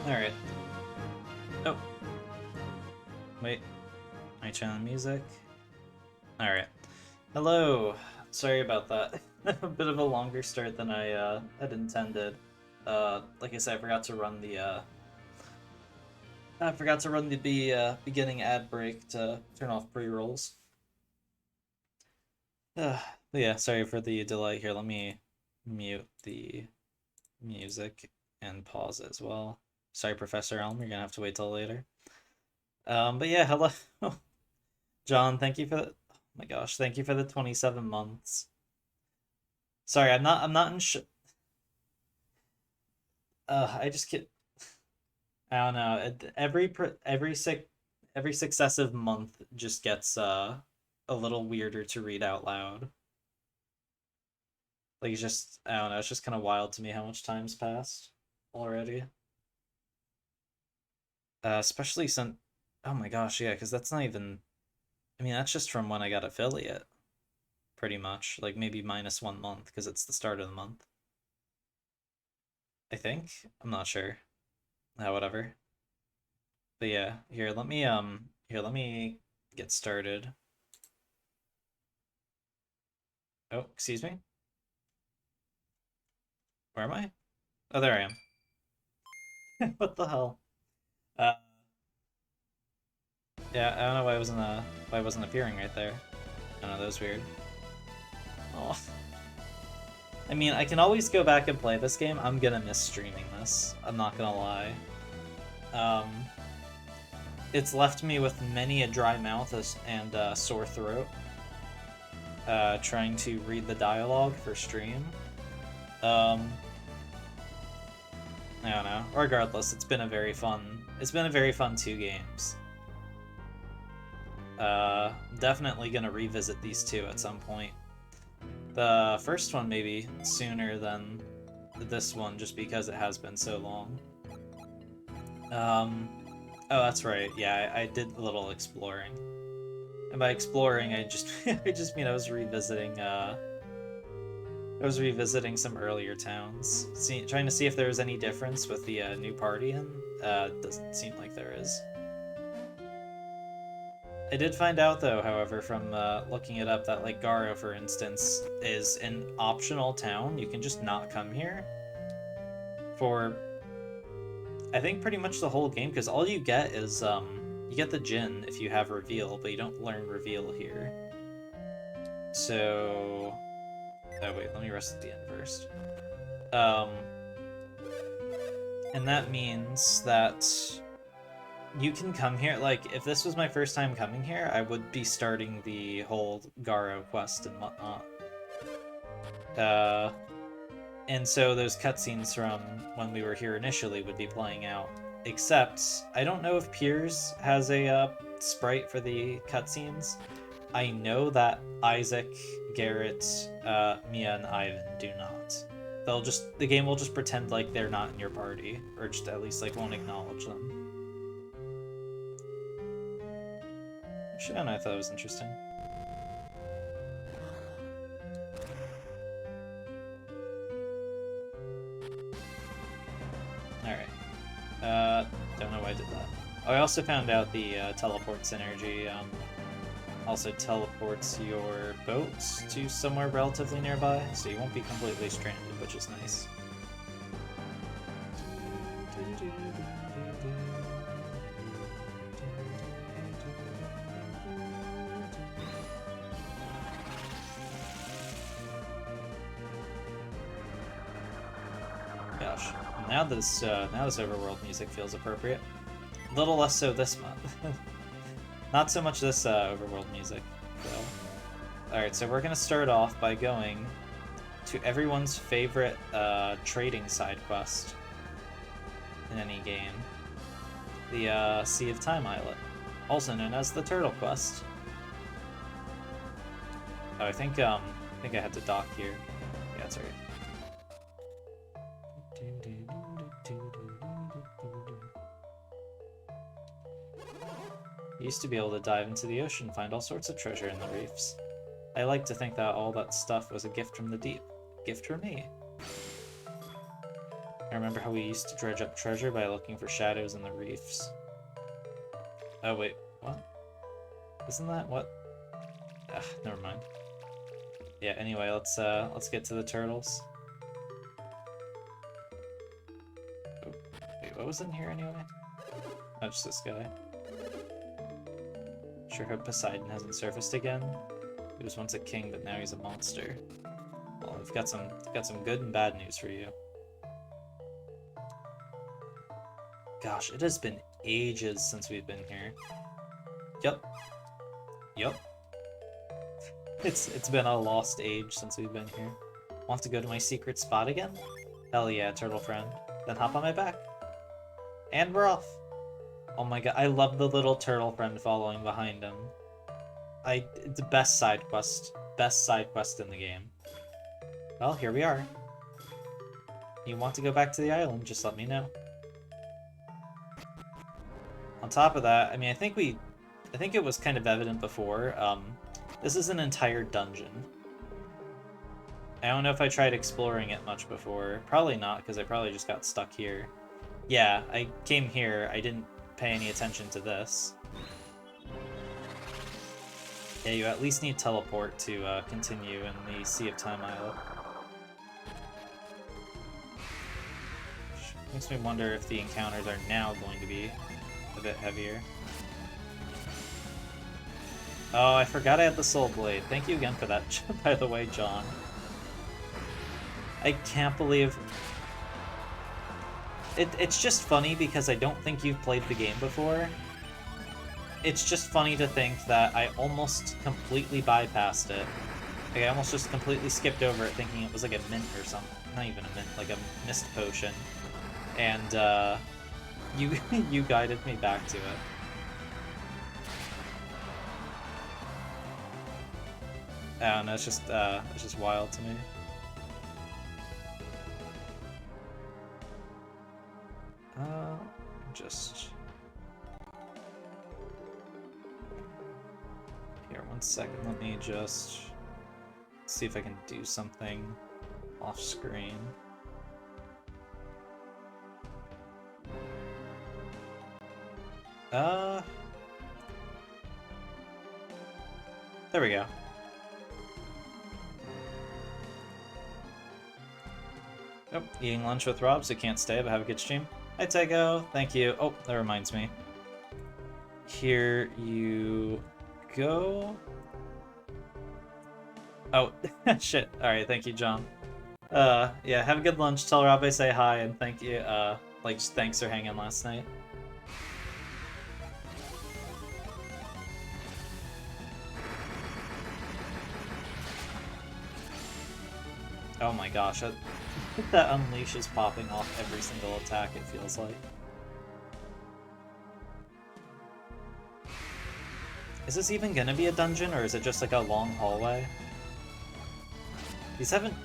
Alright. Oh. Wait. My channel music. Alright. Hello! Sorry about that. A bit of a longer start than I had intended. Like I said, I forgot to run the beginning ad break to turn off pre-rolls. But yeah, sorry for the delay here. Let me mute the music and pause as well. Sorry, Professor Elm, you're gonna have to wait till later. But yeah, hello, John. Thank you for the. Oh my gosh, thank you for the 27 months. Sorry, I'm not in. I just get. I don't know. Every successive month just gets a little weirder to read out loud. Like it's just I don't know. It's just kind of wild to me how much time's passed already. Especially since, oh my gosh, yeah, because that's not even, I mean, that's just from when I got affiliate, pretty much. Like maybe minus 1 month because it's the start of the month. I think. I'm not sure. Whatever. But yeah, here, let me get started. Oh, excuse me? Where am I? Oh, there I am. What the hell? Uh, yeah, I don't know why I wasn't appearing right there. I don't know, that was weird. Oh. I mean, I can always go back and play this game. I'm gonna miss streaming this. I'm not gonna lie. It's left me with many a dry mouth and sore throat. Trying to read the dialogue for stream. I don't know. Regardless, it's been a very fun 2 games. Definitely gonna revisit these 2 at some point. The first one maybe sooner than this one, just because it has been so long. Oh, that's right. Yeah, I did a little exploring. And by exploring, I just I just mean I was revisiting some earlier towns, trying to see if there was any difference with the new party, and doesn't seem like there is. I did find out, though, however, from looking it up, that, like, Garo, for instance, is an optional town. You can just not come here for, I think, pretty much the whole game, because all you get is, you get the Djinn if you have Reveal, but you don't learn Reveal here. So... Oh, wait, let me rest at the end first. And that means that you can come here, like, if this was my first time coming here, I would be starting the whole Garo quest and whatnot. And so those cutscenes from when we were here initially would be playing out. Except, I don't know if Piers has a sprite for the cutscenes. I know that Isaac, Garrett, Mia, and Ivan do not. The game will just pretend like they're not in your party, or just at least, like, won't acknowledge them. Actually, I don't know, I thought it was interesting. Alright. Don't know why I did that. Oh, I also found out the teleport synergy also teleports your boat to somewhere relatively nearby, so you won't be completely stranded, which is nice. Gosh, now this overworld music feels appropriate. A little less so this month. Not so much this overworld music, though. Alright, so we're gonna start off by going to everyone's favorite trading side quest in any game. The Sea of Time Islet, also known as the Turtle Quest. Oh, I think I had to dock here. Yeah, that's right. You used to be able to dive into the ocean and find all sorts of treasure in the reefs. I like to think that all that stuff was a gift from the deep. A gift from me. I remember how we used to dredge up treasure by looking for shadows in the reefs. Oh wait, what? Isn't that what? Ugh, never mind. Yeah, anyway, let's get to the turtles. Oh, wait, what was in here anyway? Oh, just this guy. Sure hope Poseidon hasn't surfaced again. He was once a king, but now he's a monster. Well, I've got some good and bad news for you. Gosh, it has been ages since we've been here. Yup. It's been a lost age since we've been here. Want to go to my secret spot again? Hell yeah, turtle friend. Then hop on my back. And we're off. Oh my god, I love the little turtle friend following behind him. It's the best side quest in the game. Well, here we are. You want to go back to the island, just let me know. On top of that, I mean, I think it was kind of evident before, this is an entire dungeon. I don't know if I tried exploring it much before. Probably not, because I probably just got stuck here. Yeah, I came here, I didn't pay any attention to this. Yeah, you at least need teleport to continue in the Sea of Time Islet. Makes me wonder if the encounters are now going to be a bit heavier. Oh, I forgot I had the Soul Blade. Thank you again for that, by the way, John. I can't believe... It's just funny because I don't think you've played the game before. It's just funny to think that I almost completely bypassed it. Like, I almost just completely skipped over it thinking it was like a mint or something. Not even a mint, like a mist potion. And, you guided me back to it. I don't know, it's just wild to me. Just... Here, 1 second, let me just see if I can do something off screen. There we go. Oh, eating lunch with Rob, so can't stay, but have a good stream. Hi, Tego. Thank you. Oh, that reminds me. Here you go. Oh, shit. Alright, thank you, John. Yeah, have a good lunch. Tell Rob I say hi, and thank you, like, just thanks for hanging last night. Oh my gosh, that unleash is popping off every single attack, it feels like. Is this even gonna be a dungeon, or is it just like a long hallway? These haven't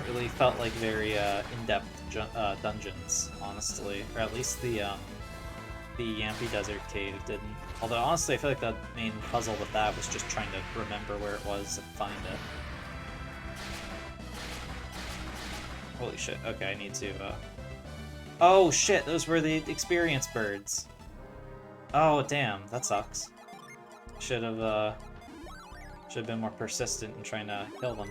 really felt like very in-depth dungeons, honestly. Or at least the Yampy Desert Cave didn't. Although honestly, I feel like the main puzzle with that was just trying to remember where it was and find it. Holy shit, okay, I need to, Oh shit, those were the experience birds. Oh, damn, that sucks. Should have been more persistent in trying to kill them.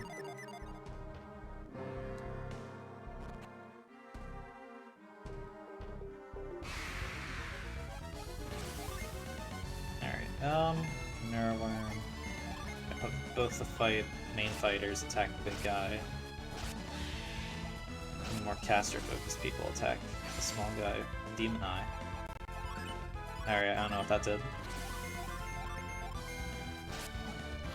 Alright, Mirror Worm. Both the main fighters attack the big guy. And the more caster-focused people attack the small guy, Demon Eye. Alright, I don't know what that did.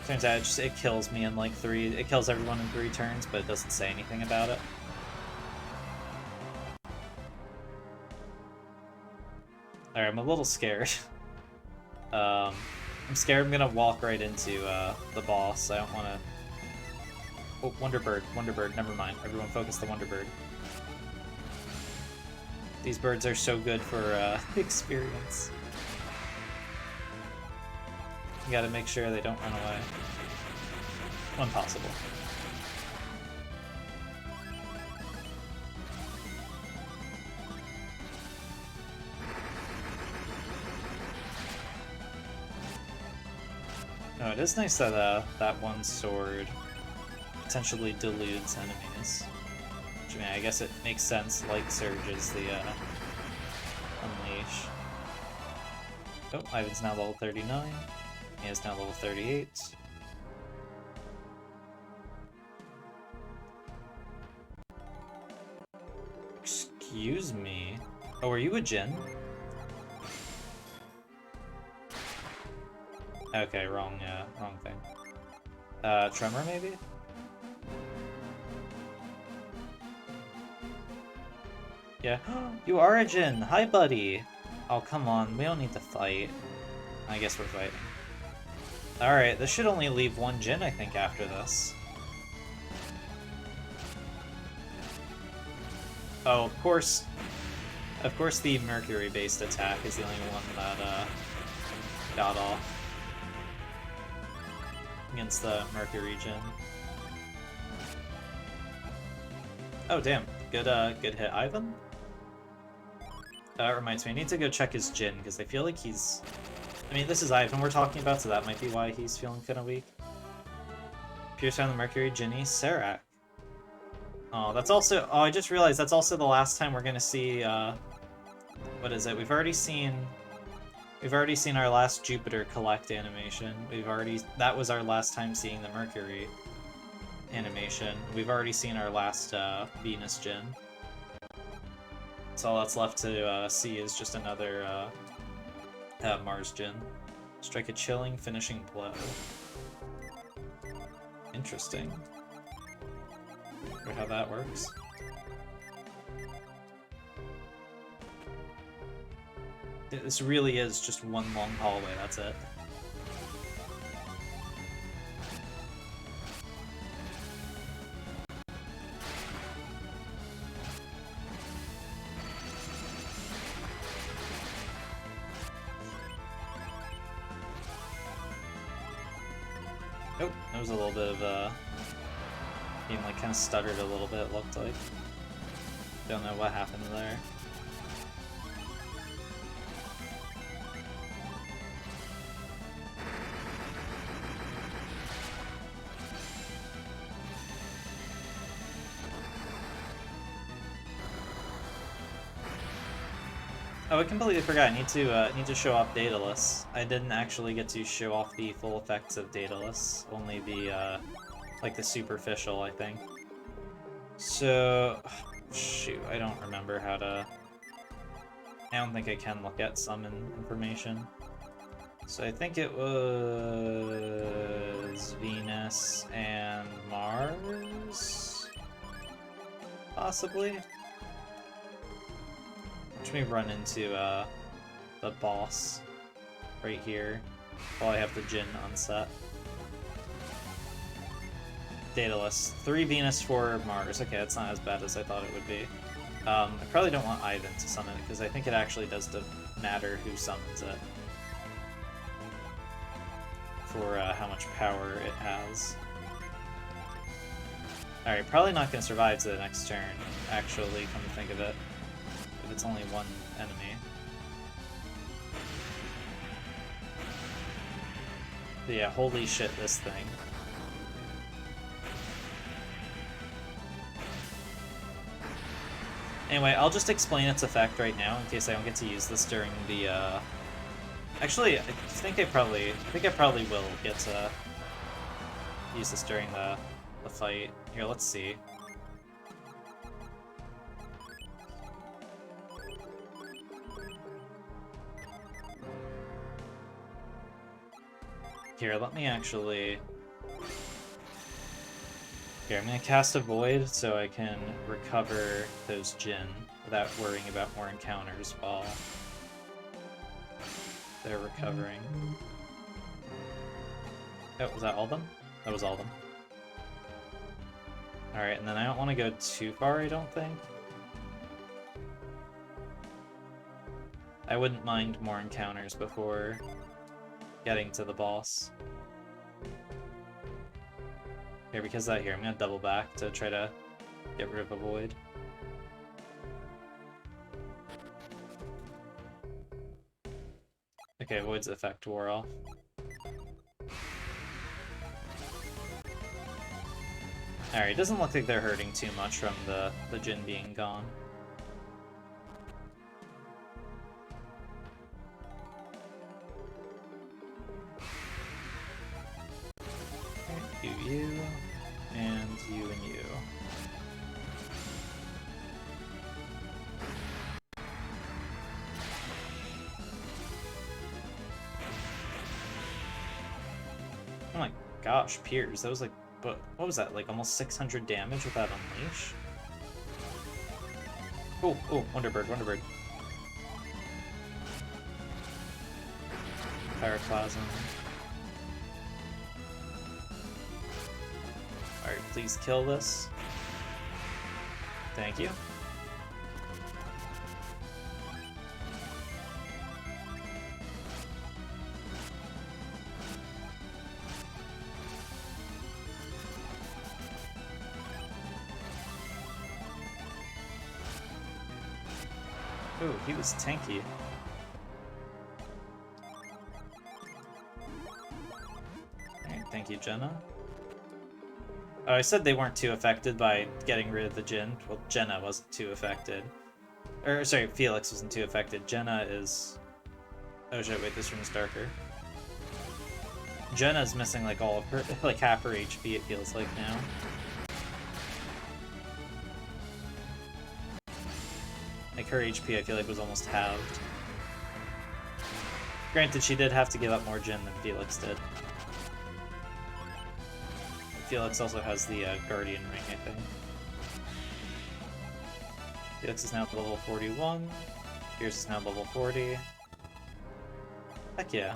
Turns out it kills me in like it kills everyone in 3 turns, but it doesn't say anything about it. Alright, I'm a little scared. I'm scared I'm gonna walk right into the boss. I don't wanna... Oh, Wonderbird, never mind. Everyone focus the Wonderbird. These birds are so good for experience. You gotta make sure they don't run away. When possible. No, it is nice that that one sword potentially deludes enemies. Which, I mean, I guess it makes sense. Light Surge is the Unleash. Oh, Ivan's now level 39. He is now level 38. Excuse me. Oh, are you a Jin? Okay, wrong thing. Tremor, maybe? Yeah. You are a Jin! Hi, buddy! Oh, come on. We don't need to fight. I guess we're fighting. Alright, this should only leave one Jin, I think, after this. Oh, of course the Mercury-based attack is the only one that, got off. Against the Mercury Jin. Oh, damn. Good hit, Ivan? That reminds me, I need to go check his Jin, because I feel like he's... I mean, this is Ivan we're talking about, so that might be why he's feeling kind of weak. Pierce down the Mercury, Ginny, Serac. Oh, that's also... Oh, I just realized that's also the last time we're gonna see, what is it? We've already seen our last Jupiter collect animation. That was our last time seeing the Mercury animation. We've already seen our last, Venus Jin. So all that's left to, see is just another, Mars Jin. Strike a chilling finishing blow. Interesting. Wonder how that works. This really is just one long hallway, that's it. Oh, there was a little bit of, game like kind of stuttered a little bit, it looked like. Don't know what happened there. Oh, I completely forgot. I need to show off Daedalus. I didn't actually get to show off the full effects of Daedalus. Only the, like the superficial, I think. So, shoot, I don't remember how to... I don't think I can look at summon information. So I think it was Venus and Mars? Possibly? Let me run into the boss right here while I have the Jin unset. Daedalus. 3 Venus, 4 Mars. Okay, that's not as bad as I thought it would be. I probably don't want Ivan to summon it, because I think it actually does matter who summons it. For how much power it has. Alright, probably not going to survive to the next turn, actually, come to think of it. If it's only one enemy. Yeah, holy shit, this thing. Anyway, I'll just explain its effect right now in case I don't get to use this during the, Actually, I think I probably will get to use this during the fight. Here, let's see. Here, let me actually... Here, I'm gonna cast a Void so I can recover those Jinn without worrying about more encounters while they're recovering. Oh, was that all of them? That was all of them. Alright, and then I don't want to go too far, I don't think. I wouldn't mind more encounters before getting to the boss. Here, because of that here, I'm gonna double back to try to get rid of a Void. Okay, Void's effect wore off. Alright, it doesn't look like they're hurting too much from the Jinn being gone. You, and you and you. Oh my gosh, Piers, that was like, what was that, like almost 600 damage with that Unleash? Oh, Wonderbird. Pyroclasm. Alright, please kill this. Thank you. Ooh, he was tanky. Alright, thank you, Jenna. Oh, I said they weren't too affected by getting rid of the Jinn. Well, Jenna wasn't too affected. Or, sorry, Felix wasn't too affected. Jenna is... Oh shit, wait, this room's darker. Jenna's missing like all of her, like half her HP it feels like now. Like her HP I feel like was almost halved. Granted, she did have to give up more Jinn than Felix did. Felix also has the Guardian Ring, I think. Felix is now level 41. Pierce is now level 40. Heck yeah.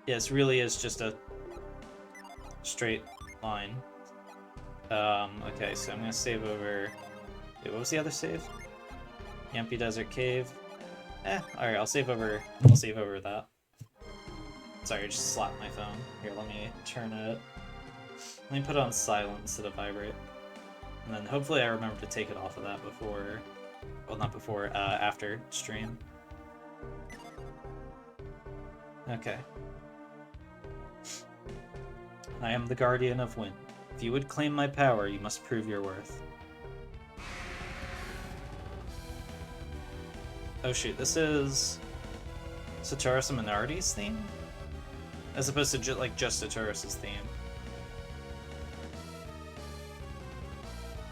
Yeah, this really is just a straight line. Okay, so I'm gonna save over... Wait, what was the other save? Yampy Desert Cave. Alright, I'll save over that. Sorry, I just slapped my phone. Here, let me turn it. Let me put it on silent instead of vibrate. And then hopefully I remember to take it off of that before... Well, not before, after stream. Okay. I am the Guardian of Wind. If you would claim my power, you must prove your worth. Oh shoot, this is Satoru's Minarity's theme? As opposed to just Satoru's theme.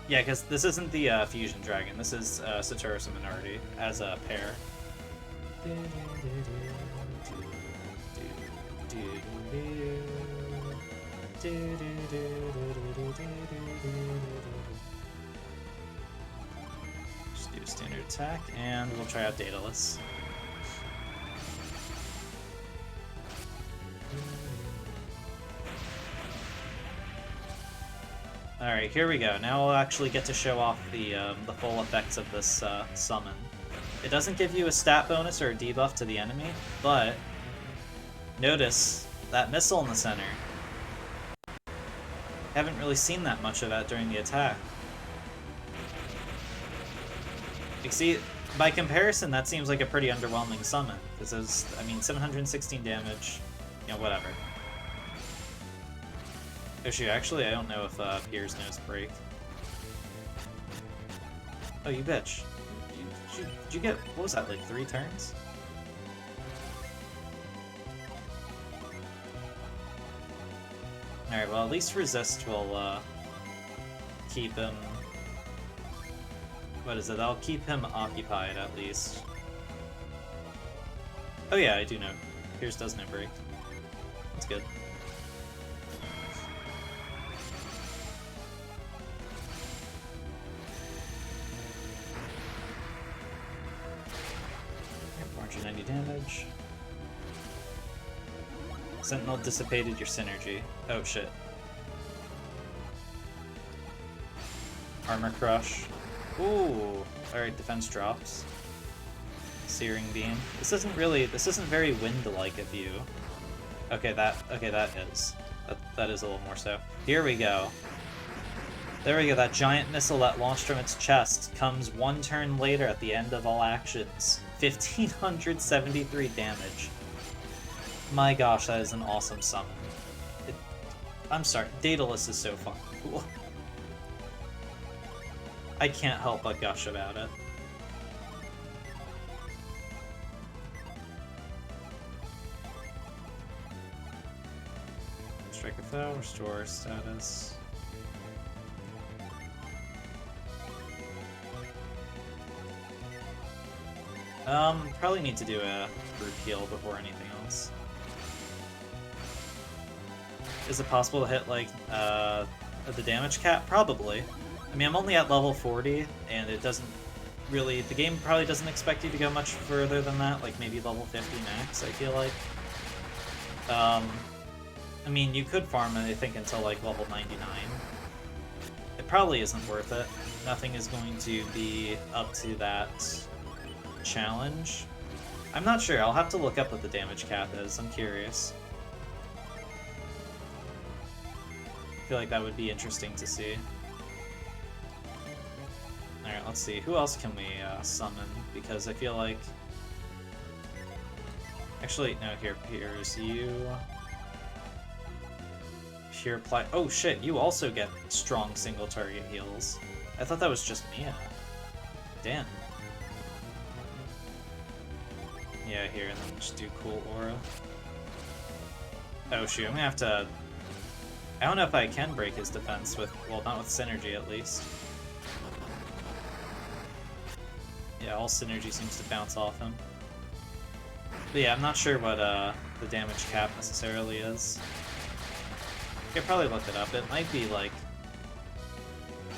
Yeah, because this isn't the Fusion Dragon, this is Satoru's Minarity as a pair. Just do standard attack, and we'll try out Daedalus. Alright, here we go. Now we'll actually get to show off the full effects of this summon. It doesn't give you a stat bonus or a debuff to the enemy, but notice that missile in the center. Haven't really seen that much of that during the attack. Like, see, by comparison, that seems like a pretty underwhelming summon. Because it's, I mean, 716 damage, you know, whatever. Oh shoot, actually, I don't know if Piers knows Break. Oh, you bitch. Did you get, what was that, like 3 turns? Alright, well, at least Resist will keep him... What is it? I'll keep him occupied, at least. Oh yeah, I do know. Piers does know Break. That's good. Alright, 490 damage. Sentinel dissipated your synergy. Oh shit. Armor Crush. Ooh! Alright, defense drops. Searing Beam. This isn't very Wind-like of you. Okay, that is. That is a little more so. Here we go. There we go, that giant missile that launched from its chest comes 1 turn later at the end of all actions. 1573 damage. My gosh, that is an awesome summon. I'm sorry, Daedalus is so fucking cool. I can't help but gush about it. Strike a foe, restore status. Probably need to do a group heal before anything else. Is it possible to hit, like, the damage cap? Probably. I mean, I'm only at level 40, and it doesn't really... The game probably doesn't expect you to go much further than that, like maybe level 50 max, I feel like. I mean, you could farm it, I think, until, like, level 99. It probably isn't worth it. Nothing is going to be up to that challenge. I'm not sure. I'll have to look up what the damage cap is. I'm curious. I feel like that would be interesting to see. Alright, let's see. Who else can we summon? Because I feel like... Actually, no, here, Piers, you... Pure Ply... Oh shit, you also get strong single target heals. I thought that was just Mia. Damn. Yeah, here, and then just do cool aura. Oh shoot, I'm gonna have to... I don't know if I can break his defense with... Well, not with synergy, at least. Yeah, all synergy seems to bounce off him. But yeah, I'm not sure what the damage cap necessarily is. I could probably look it up. It might be like...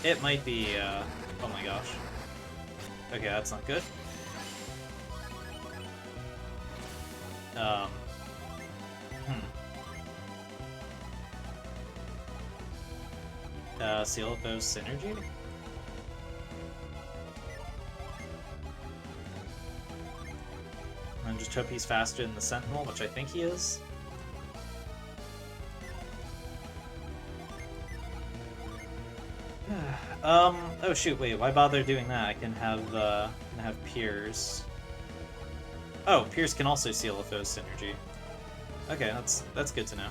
It might be, oh my gosh. Okay, that's not good. Seal of those synergy? And just hope he's faster than the Sentinel, which I think he is. Oh shoot, wait, why bother doing that? I can have Piers. Oh, Piers can also seal a foe's synergy. Okay, that's good to know.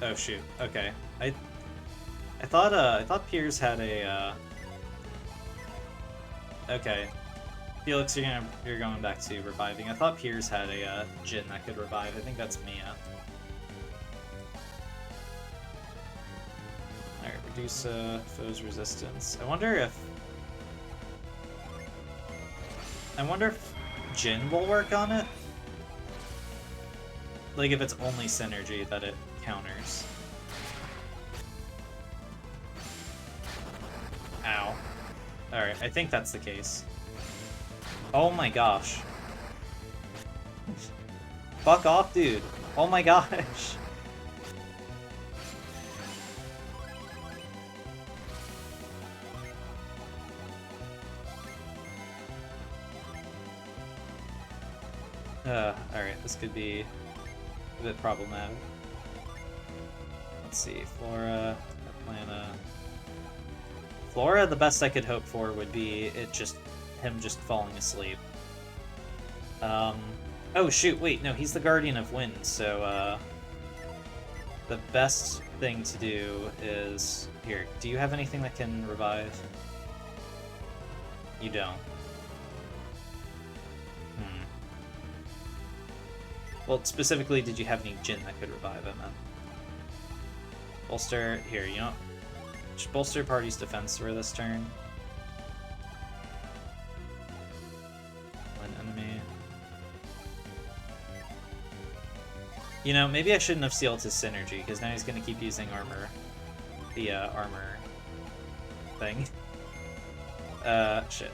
Oh shoot, okay. I thought Piers had a Okay. Felix, you're going back to reviving. I thought Piers had a Jhin that could revive. I think that's Mia. Alright, reduce foe's resistance. I wonder if Jhin will work on it? Like if it's only synergy that it counters. Ow. Alright, I think that's the case. Oh my gosh. Fuck off, dude. Oh my gosh. Alright, this could be a bit problematic. Let's see, Flora, Atlanta. Flora, the best I could hope for would be him just falling asleep. Oh shoot, wait, no, he's the Guardian of Wind, so the best thing to do is... Here, do you have anything that can revive? You don't. Well, specifically, did you have any Jin that could revive him then? Bolster, here, you know, just bolster party's defense for this turn. One enemy. You know, maybe I shouldn't have sealed his synergy, because now he's going to keep using armor. The armor thing. Shit.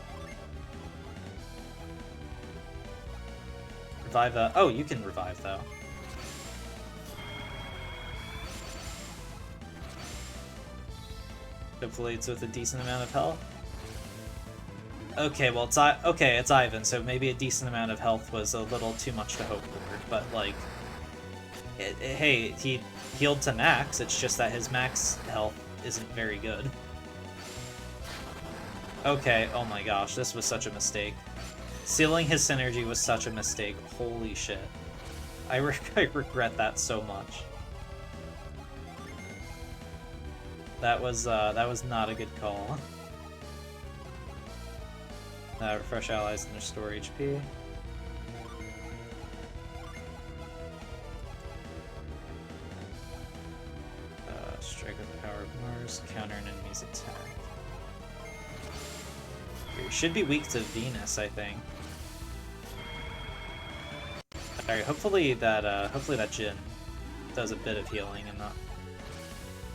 Revive, oh, you can revive, though. Hopefully it's with a decent amount of health. Okay, well, it's Ivan, so maybe a decent amount of health was a little too much to hope for, but, like... hey, he healed to max, it's just that his max health isn't very good. Okay, oh my gosh, this was such a mistake. Sealing his synergy was such a mistake. Holy shit. I regret that so much. That was not a good call. Refresh allies and restore HP. Strike with the power of Mars. Counter an enemy's attack. You should be weak to Venus, I think. Alright, hopefully that Jin does a bit of healing and not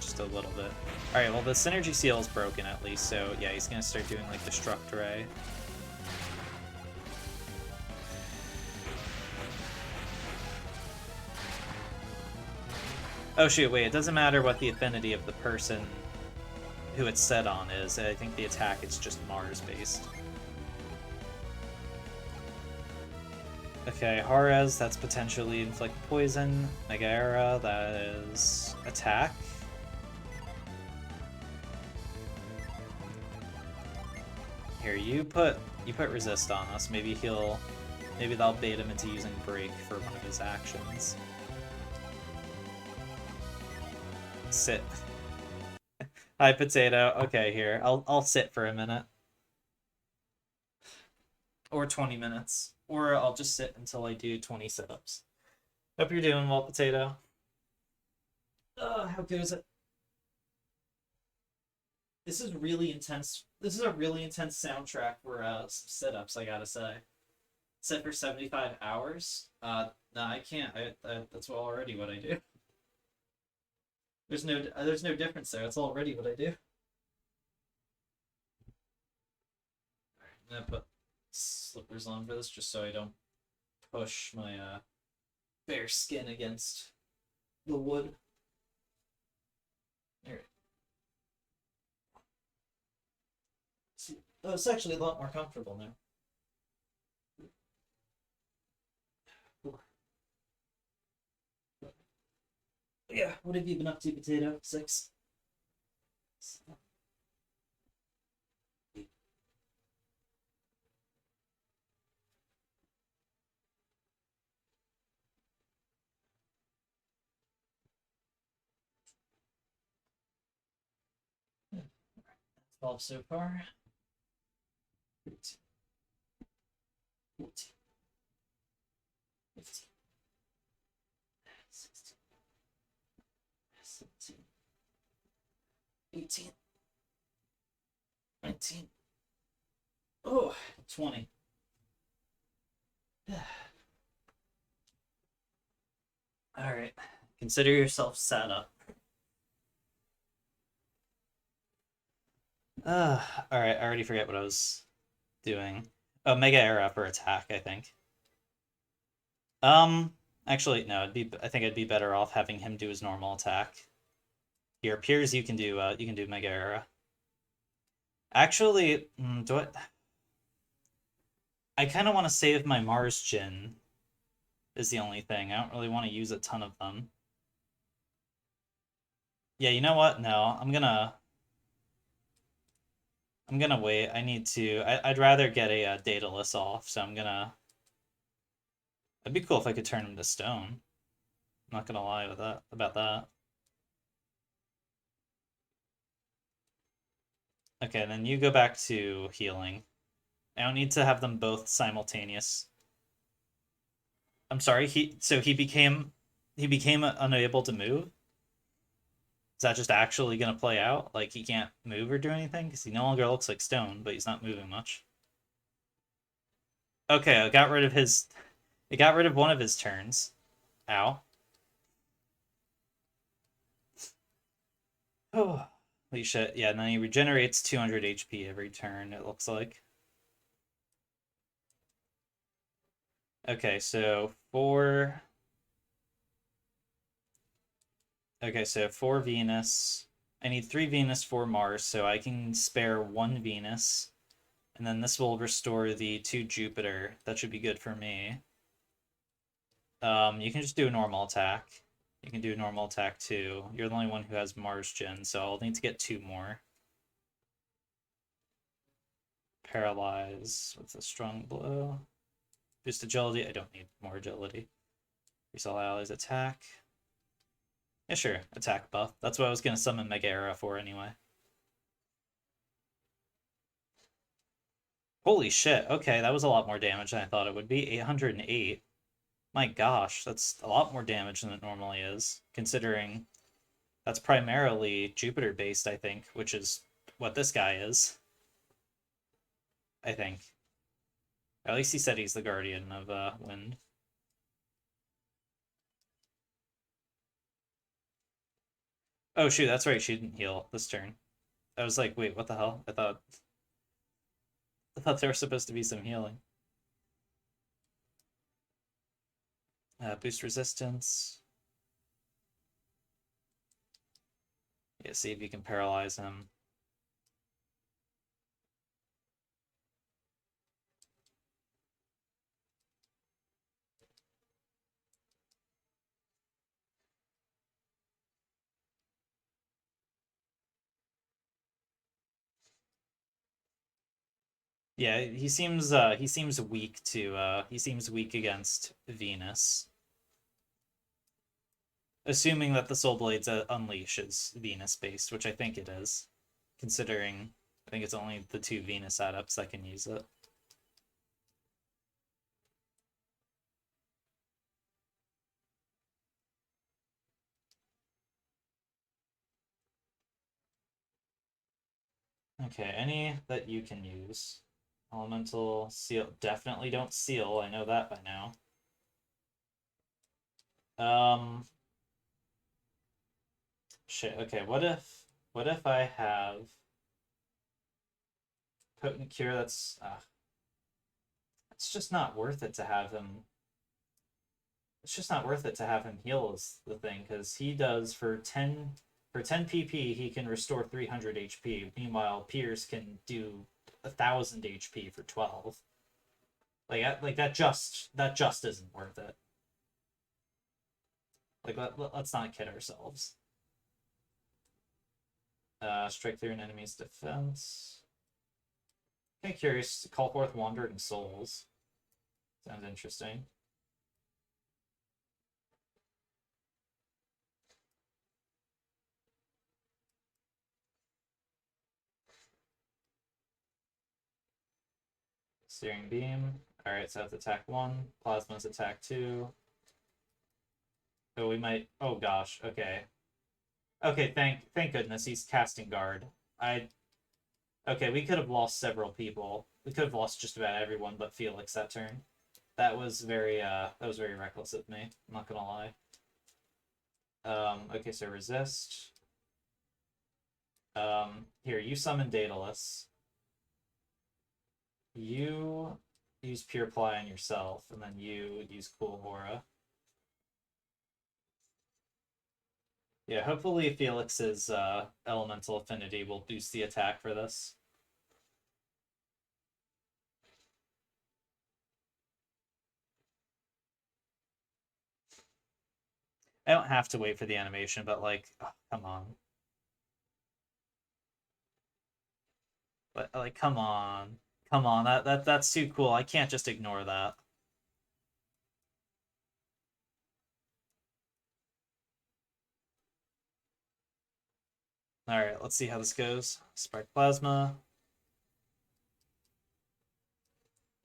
just a little bit. Alright, well the synergy seal is broken at least, so yeah, he's gonna start doing like Destruct Ray. Oh shoot, wait, it doesn't matter what the affinity of the person who it's set on is. I think the attack is just Mars based. Okay, Harez, that's potentially inflict poison. Megaera, that is attack. Here, you put resist on us. Maybe that'll bait him into using break for one of his actions. Sit. Hi, Potato. Okay, here. I'll sit for a minute. Or 20 minutes. Or I'll just sit until I do 20 sit-ups. Hope you're doing well, Potato. How goes it? This is really intense. This is a really intense soundtrack for some sit-ups, I gotta say. Set for 75 hours? No, I can't. That's already what I do. There's no difference there. It's already what I do. Alright, I'm gonna put slippers on for this just so I don't push my bare skin against the wood. Alright. Oh, it's actually a lot more comfortable now. Yeah, what have you been up to, Potato? 6? 12 so far. 13, 14, 15, 16, 17, 18, 19, oh, 20. Alright, consider yourself sat up. Alright, I already forget what I was doing. Oh, Megaera for attack, I think. Actually, no, I think I'd be better off having him do his normal attack. Here, Piers, you can do Megaera. Actually, I kind of want to save my Mars Jin, is the only thing. I don't really want to use a ton of them. Yeah, you know what? No, I'm gonna I'm gonna wait. I need to. I'd rather get a Daedalus off, so I'm gonna. It'd be cool if I could turn him to stone. I'm not gonna lie with that about that. Okay, then you go back to healing. I don't need to have them both simultaneous. I'm sorry. He became unable to move. Is that just actually gonna play out? Like he can't move or do anything because he no longer looks like stone, but he's not moving much. Okay, I got rid of his. It got rid of one of his turns. Ow. Oh, holy shit. Yeah, and then he regenerates 200 HP every turn, it looks like. Okay, so four. Okay, so four Venus. I need three Venus, four Mars, so I can spare one Venus. And then this will restore the two Jupiter. That should be good for me. You can just do a normal attack. You can do a normal attack too. You're the only one who has Mars Gen, so I'll need to get two more. Paralyze with a strong blow. Boost agility. I don't need more agility. Increase all allies attack. Yeah, sure. Attack buff. That's what I was going to summon Megara for anyway. Holy shit. Okay, that was a lot more damage than I thought it would be. 808. My gosh, that's a lot more damage than it normally is, considering that's primarily Jupiter based, I think, which is what this guy is. I think. At least he said he's the guardian of wind. Oh shoot, that's right, she didn't heal this turn. I was like, wait, what the hell? I thought there was supposed to be some healing. Boost resistance. Yeah, see if you can paralyze him. Yeah, he seems weak to he seems weak against Venus. Assuming that the Soul Blades Unleash is Venus based, which I think it is, considering I think it's only the two Venus adepts that can use it. Okay, any that you can use. Elemental seal. Definitely don't seal. I know that by now. Um, shit. Okay, what if I have potent cure? It's just not worth it to have him. It's just not worth it to have him heal is the thing because he does for 10 PP he can restore 300 HP. Meanwhile, Pierce can do 1,000 HP for 12. Like that just isn't worth it. Like let's not kid ourselves. Strike through an enemy's defense. Kind of curious. Call forth wandering souls. Sounds interesting. Searing beam. All right, so that's attack 1. Plasma's attack 2. Oh, we might. Oh gosh. Okay. Okay. Thank goodness he's casting guard. I. Okay, we could have lost several people. We could have lost just about everyone but Felix that turn. That was very reckless of me. I'm not gonna lie. Okay, so resist. Here, you summon Daedalus. You use Pure Ply on yourself, and then you use Cool Aura. Yeah, hopefully Felix's elemental affinity will boost the attack for this. I don't have to wait for the animation, but like, oh, come on. But like, come on. Come on, that's too cool. I can't just ignore that. Alright, let's see how this goes. Spark Plasma,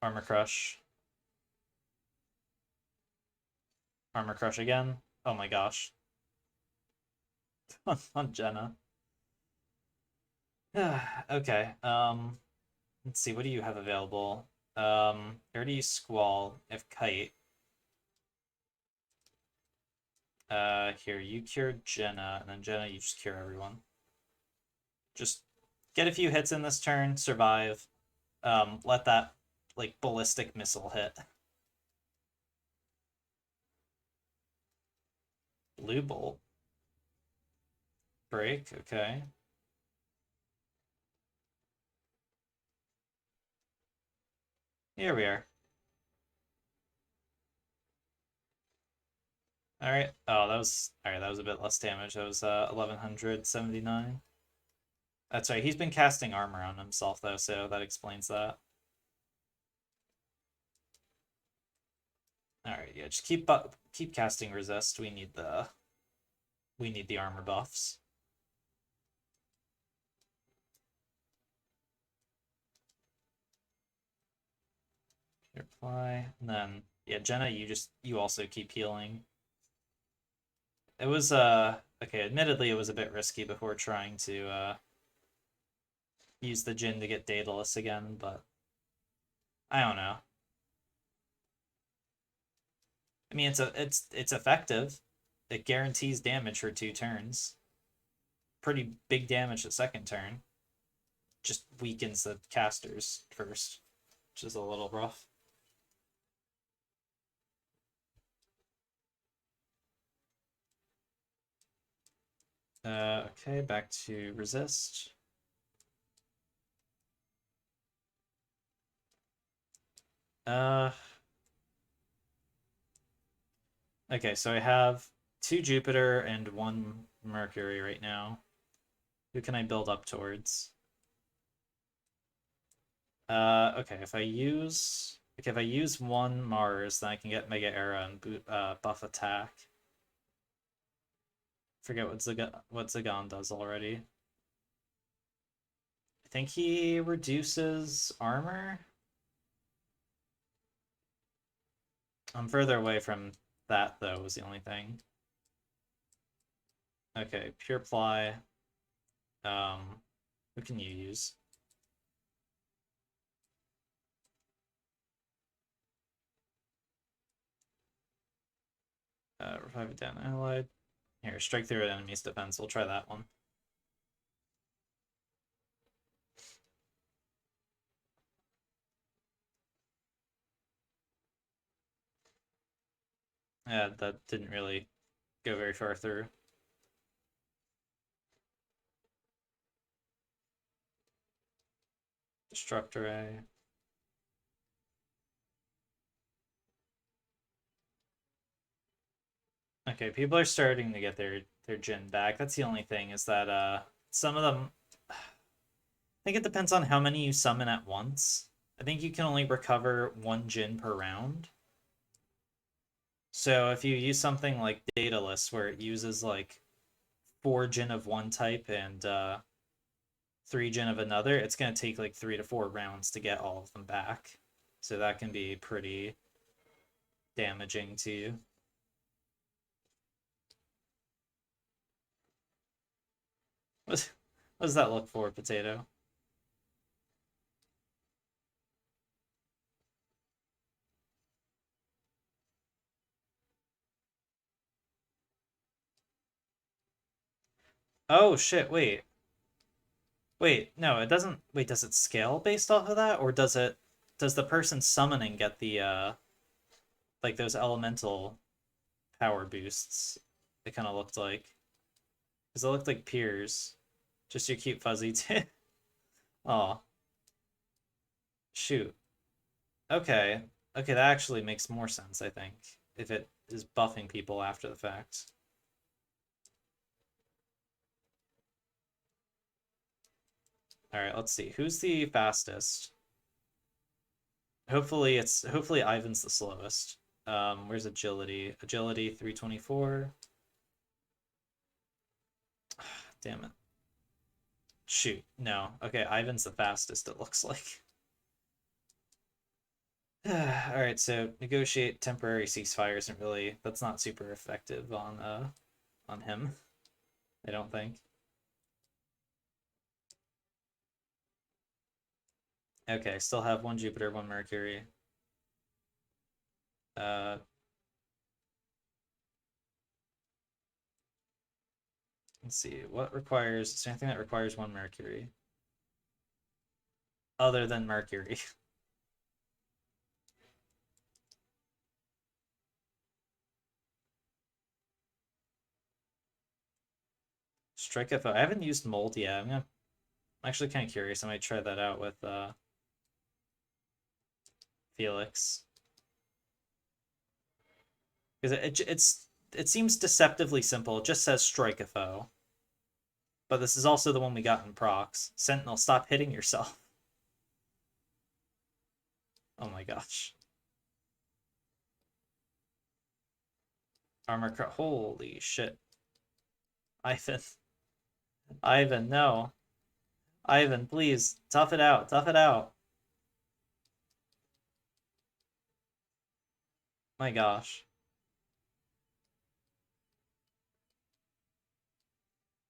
Armor Crush, Armor Crush again. Oh my gosh. On Jenna. Okay, let's see, what do you have available? Already Squall, if Kite. Here, you cure Jenna, and then Jenna, you just cure everyone. Just get a few hits in this turn, survive. Let that, like, ballistic missile hit. Blue Bolt. Break, okay. Here we are. Alright. Oh, that was... Alright, that was a bit less damage. That was 1179. That's right. He's been casting armor on himself, though, so that explains that. Alright, yeah, just keep casting resist. We need the armor buffs. Here, apply. And then, yeah, Jenna, you also keep healing. It was okay, admittedly it was a bit risky before trying to use the Jin to get Daedalus again, but I don't know. I mean, it's effective. It guarantees damage for 2 turns. Pretty big damage the second turn. Just weakens the casters first, which is a little rough. Okay, back to resist. Okay, so I have 2 Jupiter and 1 Mercury right now. Who can I build up towards? Okay, if I use 1 Mars, then I can get Mega Era and buff attack. Forget what Zagan does already. I think he reduces armor. I'm further away from that, though, was the only thing. Okay, Pure Ply. Who can you use? Revive it down allied. Here, strike through an enemy's defense. We'll try that one. That didn't really go very far through. Destructor A. Okay, people are starting to get their Jin back. That's the only thing, is that some of them, I think it depends on how many you summon at once. I think you can only recover 1 Jin per round. So if you use something like Daedalus, where it uses like 4 Jin of one type and 3 Jin of another, it's gonna take like 3 to 4 rounds to get all of them back. So that can be pretty damaging to you. What does that look for, Potato? Oh shit, wait. Wait, no, it doesn't. Wait, does it scale based off of that? Or does the person summoning get the like those elemental power boosts? It kind of looked like. Because it looked like Piers. Just your cute fuzzy too. Oh, shoot. Okay. Okay, that actually makes more sense, I think. If it is buffing people after the fact. All right, let's see. Who's the fastest? Hopefully Ivan's the slowest. Where's agility? Agility 324. Damn it. Shoot. No. Okay, Ivan's the fastest, it looks like. Alright, so negotiate temporary ceasefire isn't really that's not super effective on him, I don't think. Okay, still have one Jupiter, one Mercury. Uh let's see, is there anything that requires one Mercury? Other than Mercury. Strike FO. I haven't used mold yet. I'm actually kind of curious. I might try that out with Felix. Because it seems deceptively simple. It just says strike a foe. But this is also the one we got in procs. Sentinel, stop hitting yourself. Oh my gosh. Holy shit. Ivan. Ivan, no. Ivan, please. Tough it out. Tough it out. My gosh.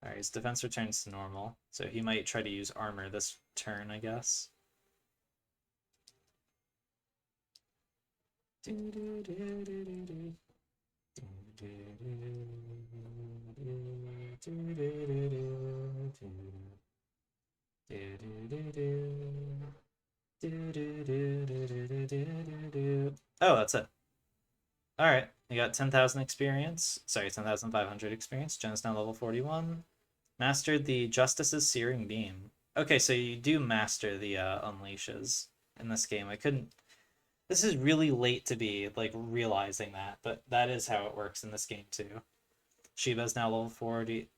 Alright, his defense returns to normal. So he might try to use armor this turn, I guess. Oh, that's it. All right, you got 10,000 experience. Sorry, 10,500 experience. Jen's now level 41. Mastered the Justice's Searing Beam. Okay, so you do master the unleashes in this game. I couldn't. This is really late to be like realizing that, but that is how it works in this game too. Shiba's now level 40,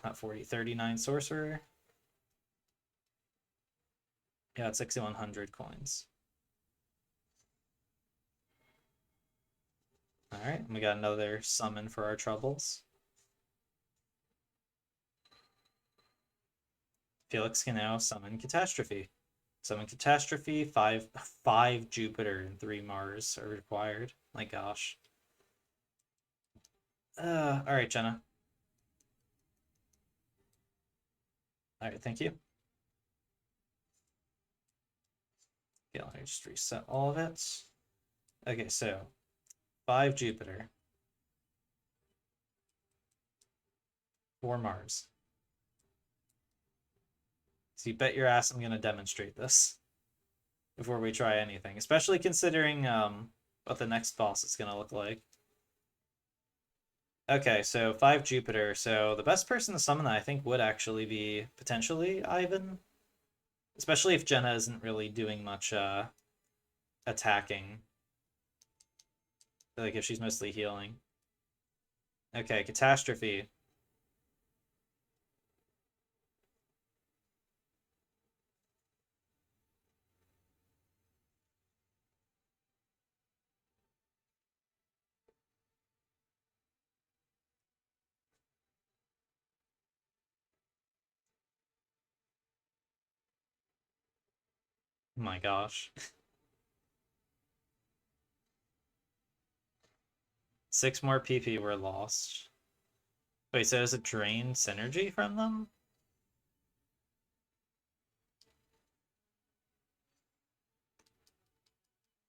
not 40, 39 sorcerer. Yeah, it's 6,100 coins. All right, we got another summon for our troubles. Felix can now summon Catastrophe. Summon Catastrophe, five Jupiter and 3 Mars are required. My gosh. All right, Jenna. All right, thank you. Okay, let me just reset all of it. Okay, so 5 Jupiter, 4 Mars. So you bet your ass I'm gonna demonstrate this before we try anything, especially considering what the next boss is gonna look like. Okay, so 5 Jupiter. So the best person to summon that I think would actually be potentially Ivan. Especially if Jenna isn't really doing much attacking. Like if she's mostly healing. Okay, Catastrophe. Oh my gosh. 6 more PP were lost. Wait, so does it drain synergy from them?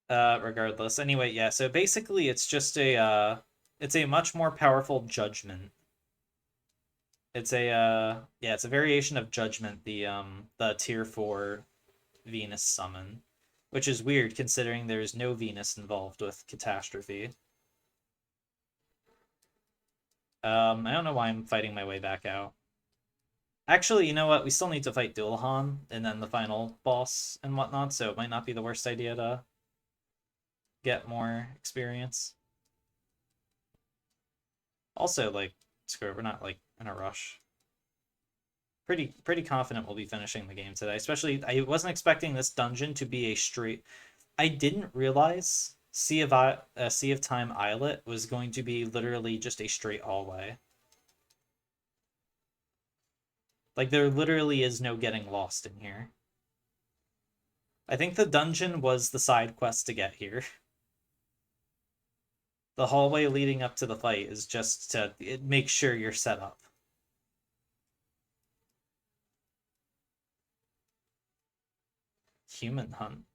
Regardless. Anyway, yeah, so basically it's a much more powerful judgment. It's a yeah, it's a variation of judgment, the tier 4 Venus summon, which is weird considering there's no Venus involved with Catastrophe. I don't know why I'm fighting my way back out. Actually, you know what? We still need to fight Dullahan and then the final boss and whatnot, so it might not be the worst idea to get more experience. Also, like, screw it, we're not, like, in a rush. pretty confident we'll be finishing the game today. Especially, I wasn't expecting this dungeon to be a straight. I didn't realize Sea of Time Islet was going to be literally just a straight hallway. Like there literally is no getting lost in here. I think the dungeon was the side quest to get here. The hallway leading up to the fight is just to make sure you're set up. Human hunt.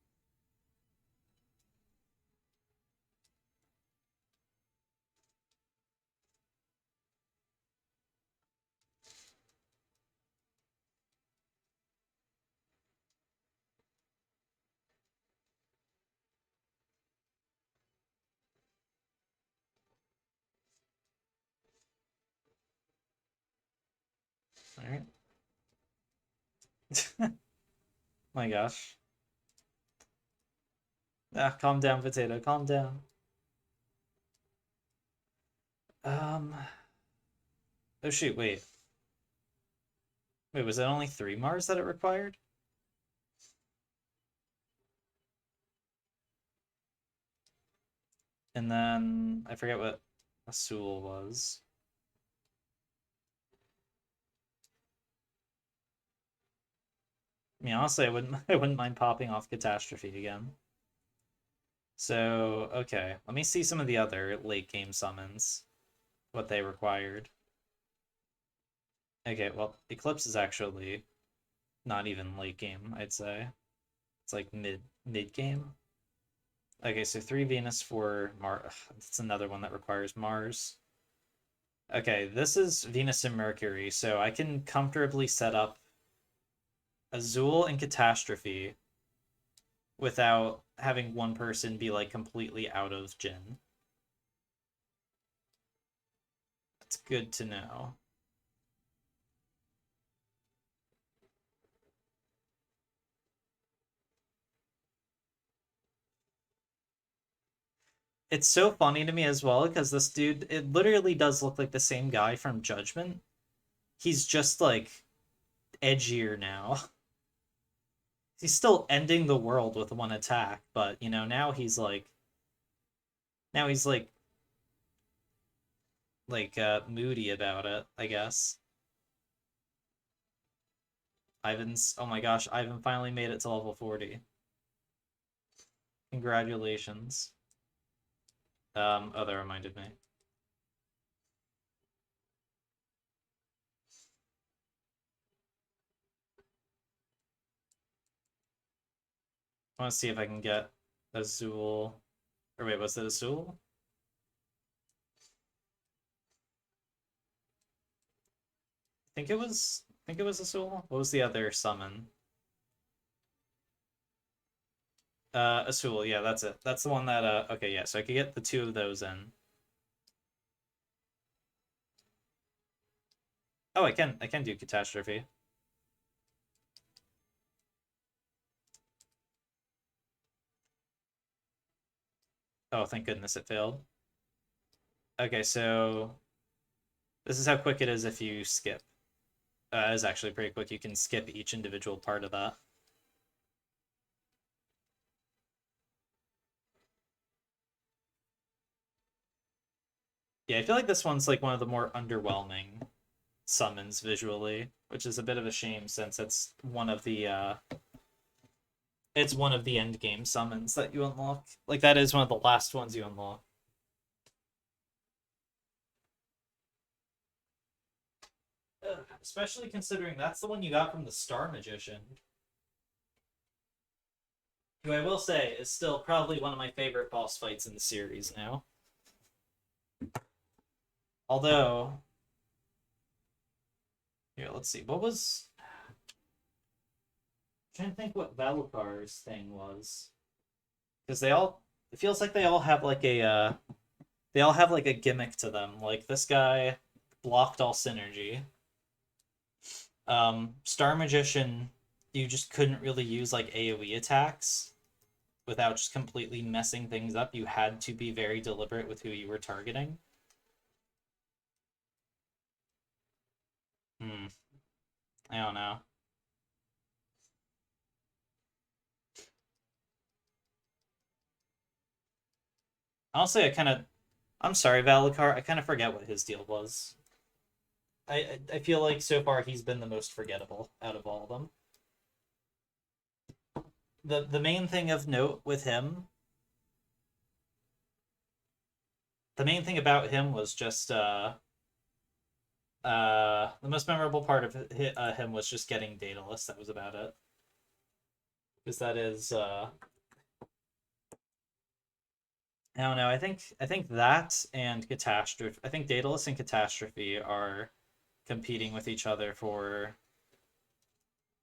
All right. My gosh. Ah, calm down, potato. Calm down. Um. Oh shoot! Wait. Wait. Was it only 3 Mars that it required? And then I forget what Azul was. I mean, honestly, I wouldn't. I wouldn't mind popping off Catastrophe again. So okay, let me see some of the other late game summons. What they required. Okay, well, Eclipse is actually not even late game, I'd say. It's like mid game. Okay, so 3 Venus for Mars. That's another one that requires Mars. Okay, this is Venus and Mercury, so I can comfortably set up Azul and Catastrophe without having one person be like completely out of Jin. That's good to know. It's so funny to me as well because this dude, it literally does look like the same guy from Judgment. He's just like edgier now. He's still ending the world with one attack, but you know, now he's moody about it, I guess. Ivan's oh my gosh, Ivan finally made it to level 40. Congratulations. Oh, that reminded me. I want to see if I can get Azul. Or wait, was it Azul? I think it was Azul. What was the other summon? Azul, yeah, that's it. That's the one that okay, yeah, so I could get the 2 of those in. Oh, I can do Catastrophe. Oh, thank goodness it failed. Okay, so this is how quick it is if you skip. It's actually pretty quick. You can skip each individual part of that. Yeah, I feel like this one's like one of the more underwhelming summons visually, which is a bit of a shame since it's one of the end game summons that you unlock. Like that is one of the last ones you unlock. Especially considering that's the one you got from the Star Magician. Who I will say is still probably one of my favorite boss fights in the series now. Although, here, let's see. What was. I'm trying to think what Valukar's thing was. Because they all. It feels like they all have like a. They all have like a gimmick to them. Like this guy blocked all synergy. Star Magician, you just couldn't really use like AoE attacks without just completely messing things up. You had to be very deliberate with who you were targeting. Hmm. I don't know. Honestly, I'm sorry, Valacar. I kind of forget what his deal was. I feel like so far he's been the most forgettable out of all of them. The main thing of note with him, the main thing about him was just the most memorable part of him was just getting Daedalus. That was about it. Because that is I don't know. I think that and Catastrophe. I think Daedalus and Catastrophe are competing with each other for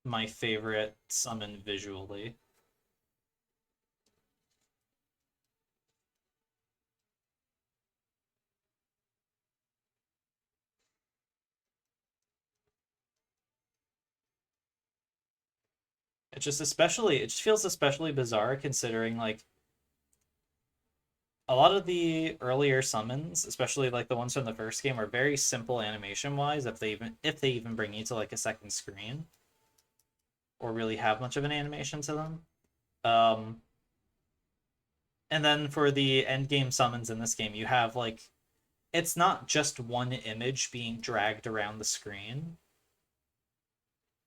my favorite summon visually. It just feels especially bizarre considering like a lot of the earlier summons, especially like the ones from the first game, are very simple animation wise if they even bring you to like a second screen or really have much of an animation to them. Um and then for the end game summons in this game, you have like it's not just one image being dragged around the screen.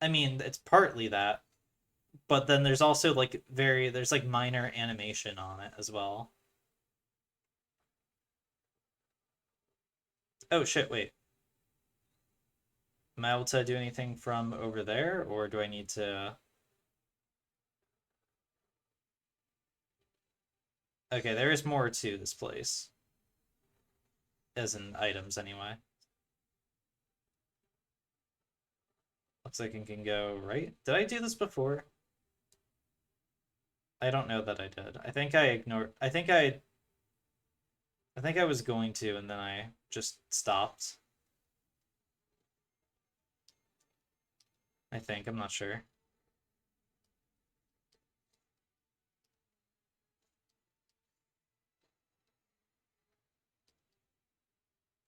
I mean, it's partly that, but then there's also like there's like minor animation on it as well. Oh shit, wait. Am I able to do anything from over there, or do I need to... Okay, there is more to this place. As in items, anyway. Looks like it can go right. Did I do this before? I don't know that I did. I think I ignored... I think I was going to, and then I just stopped. I think. I'm not sure.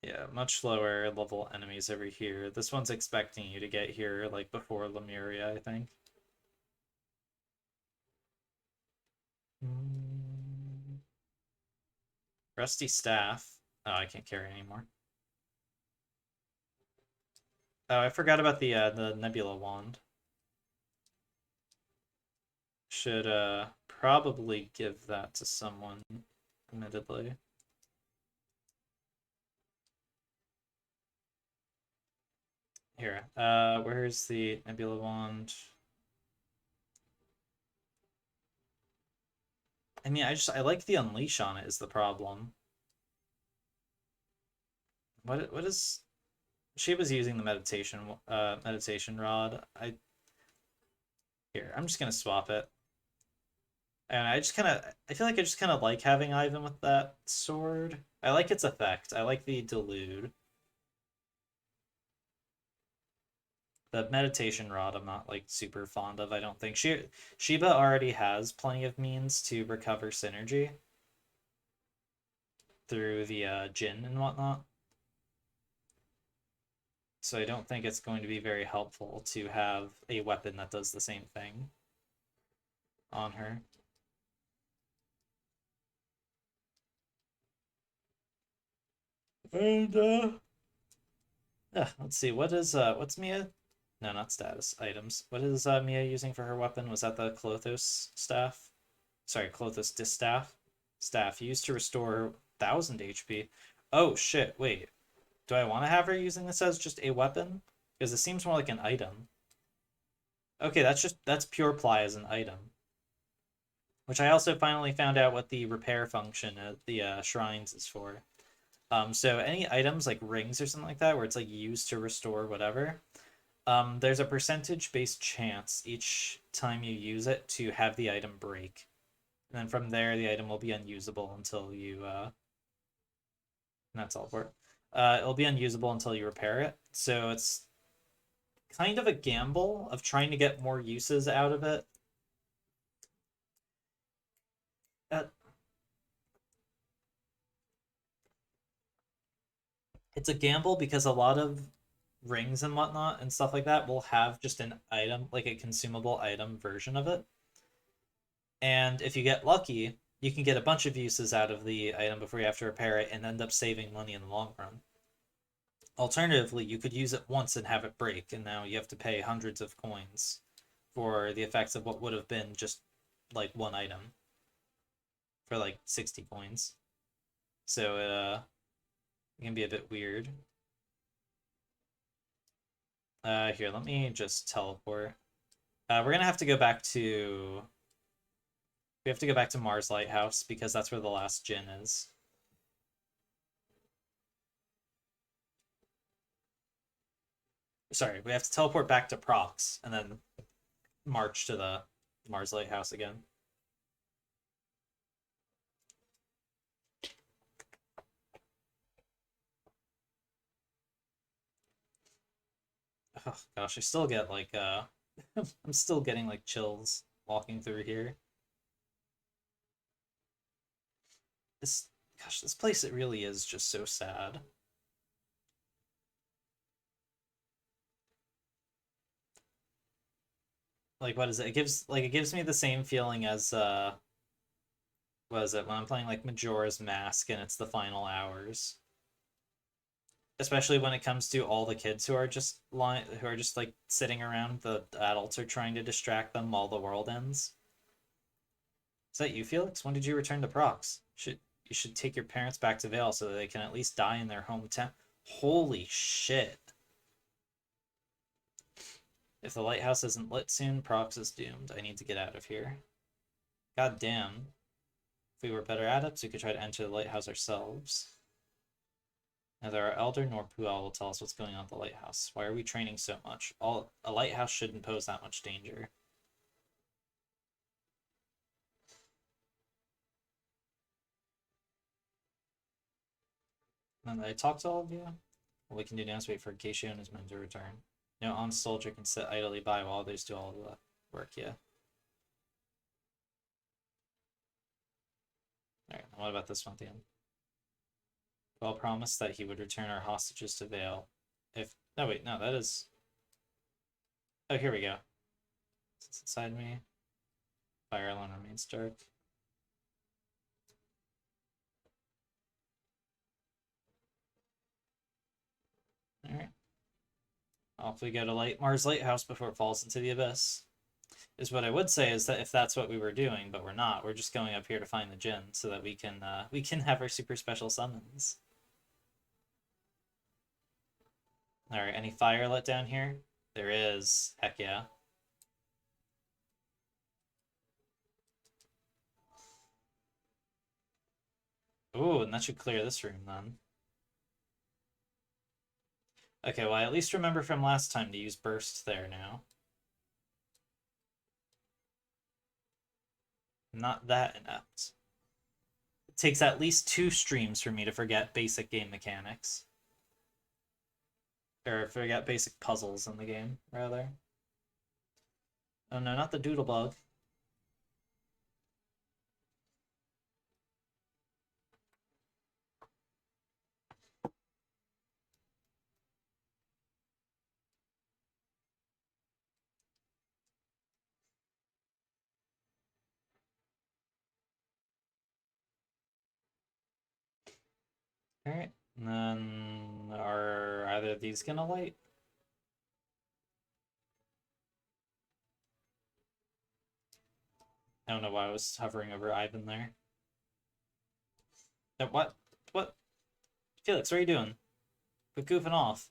Yeah, much lower level enemies over here. This one's expecting you to get here, like, before Lemuria, I think. Mm. Rusty staff. Oh, I can't carry anymore. Oh, I forgot about the Nebula wand. Should probably give that to someone, admittedly. Here, where's the Nebula wand? I mean, I like the unleash on it is the problem. What is she was using the meditation rod. I'm just gonna swap it. And I feel like I just kind of like having Ivan with that sword. I like its effect. I like the delude. The meditation rod I'm not like super fond of. I don't think Shiba already has plenty of means to recover synergy through the Jin and whatnot. So I don't think it's going to be very helpful to have a weapon that does the same thing on her. And let's see, what's Mia? No, not status items. What is Mia using for her weapon? Was that the Klothos staff? Sorry, Klothos distaff. Staff used to restore 1,000 HP. Oh shit! Wait, do I want to have her using this as just a weapon? Because it seems more like an item. Okay, that's pure ply as an item. Which I also finally found out what the repair function at the shrines is for. So any items like rings or something like that, where it's like used to restore whatever, there's a percentage-based chance each time you use it to have the item break. And then from there, the item will be unusable until you, that's all for it. It'll be unusable until you repair it. So it's kind of a gamble of trying to get more uses out of it. Uh, it's a gamble because a lot of rings and whatnot and stuff like that will have just an item, like a consumable item version of it. And if you get lucky, you can get a bunch of uses out of the item before you have to repair it and end up saving money in the long run. Alternatively, you could use it once and have it break, and now you have to pay hundreds of coins for the effects of what would have been just like one item for like 60 coins. So it can be a bit weird. Here, let me just teleport. We're gonna have to go back to we have to go back to Mars Lighthouse because that's where the last Djinn is. Sorry, we have to teleport back to Prox and then march to the Mars Lighthouse again. Oh gosh, I still get like I'm still getting like chills walking through here. This gosh, this place it really is just so sad. Like what is it? It gives me the same feeling as what is it when I'm playing like Majora's Mask and it's the final hours. Especially when it comes to all the kids who are just like sitting around, the adults are trying to distract them while the world ends. Is that you, Felix? When did you return to Prox? You should take your parents back to Vale so that they can at least die in their hometown. Holy shit. If the lighthouse isn't lit soon, Prox is doomed. I need to get out of here. God damn. If we were better adepts, we could try to enter the lighthouse ourselves. Neither our elder nor Puel will tell us what's going on at the lighthouse. Why are we training so much? A lighthouse shouldn't pose that much danger. And I talked to all of you? What we can do now is wait for Geisho and his men to return. No honest soldier can sit idly by while others do all the work, yeah. Alright, what about this one, then? Well promised that he would return our hostages to Vale. If... No, wait, no, that is... Oh, here we go. It's inside me. Fire alarm remains dark. Alright. Off we go to Mars Lighthouse before it falls into the abyss. Is what I would say is that if that's what we were doing, but we're not, we're just going up here to find the Djinn so that we can have our super special summons. Alright, any fire let down here? There is. Heck yeah. Ooh, and that should clear this room then. Okay, well, I at least remember from last time to use burst there now. Not that inept. It takes at least 2 streams for me to forget basic game mechanics. Or forget basic puzzles in the game, rather. Oh no, not the doodle bug. Alright, and then are either of these gonna light? I don't know why I was hovering over Ivan there. No, what? What? Felix, what are you doing? Quit goofing off.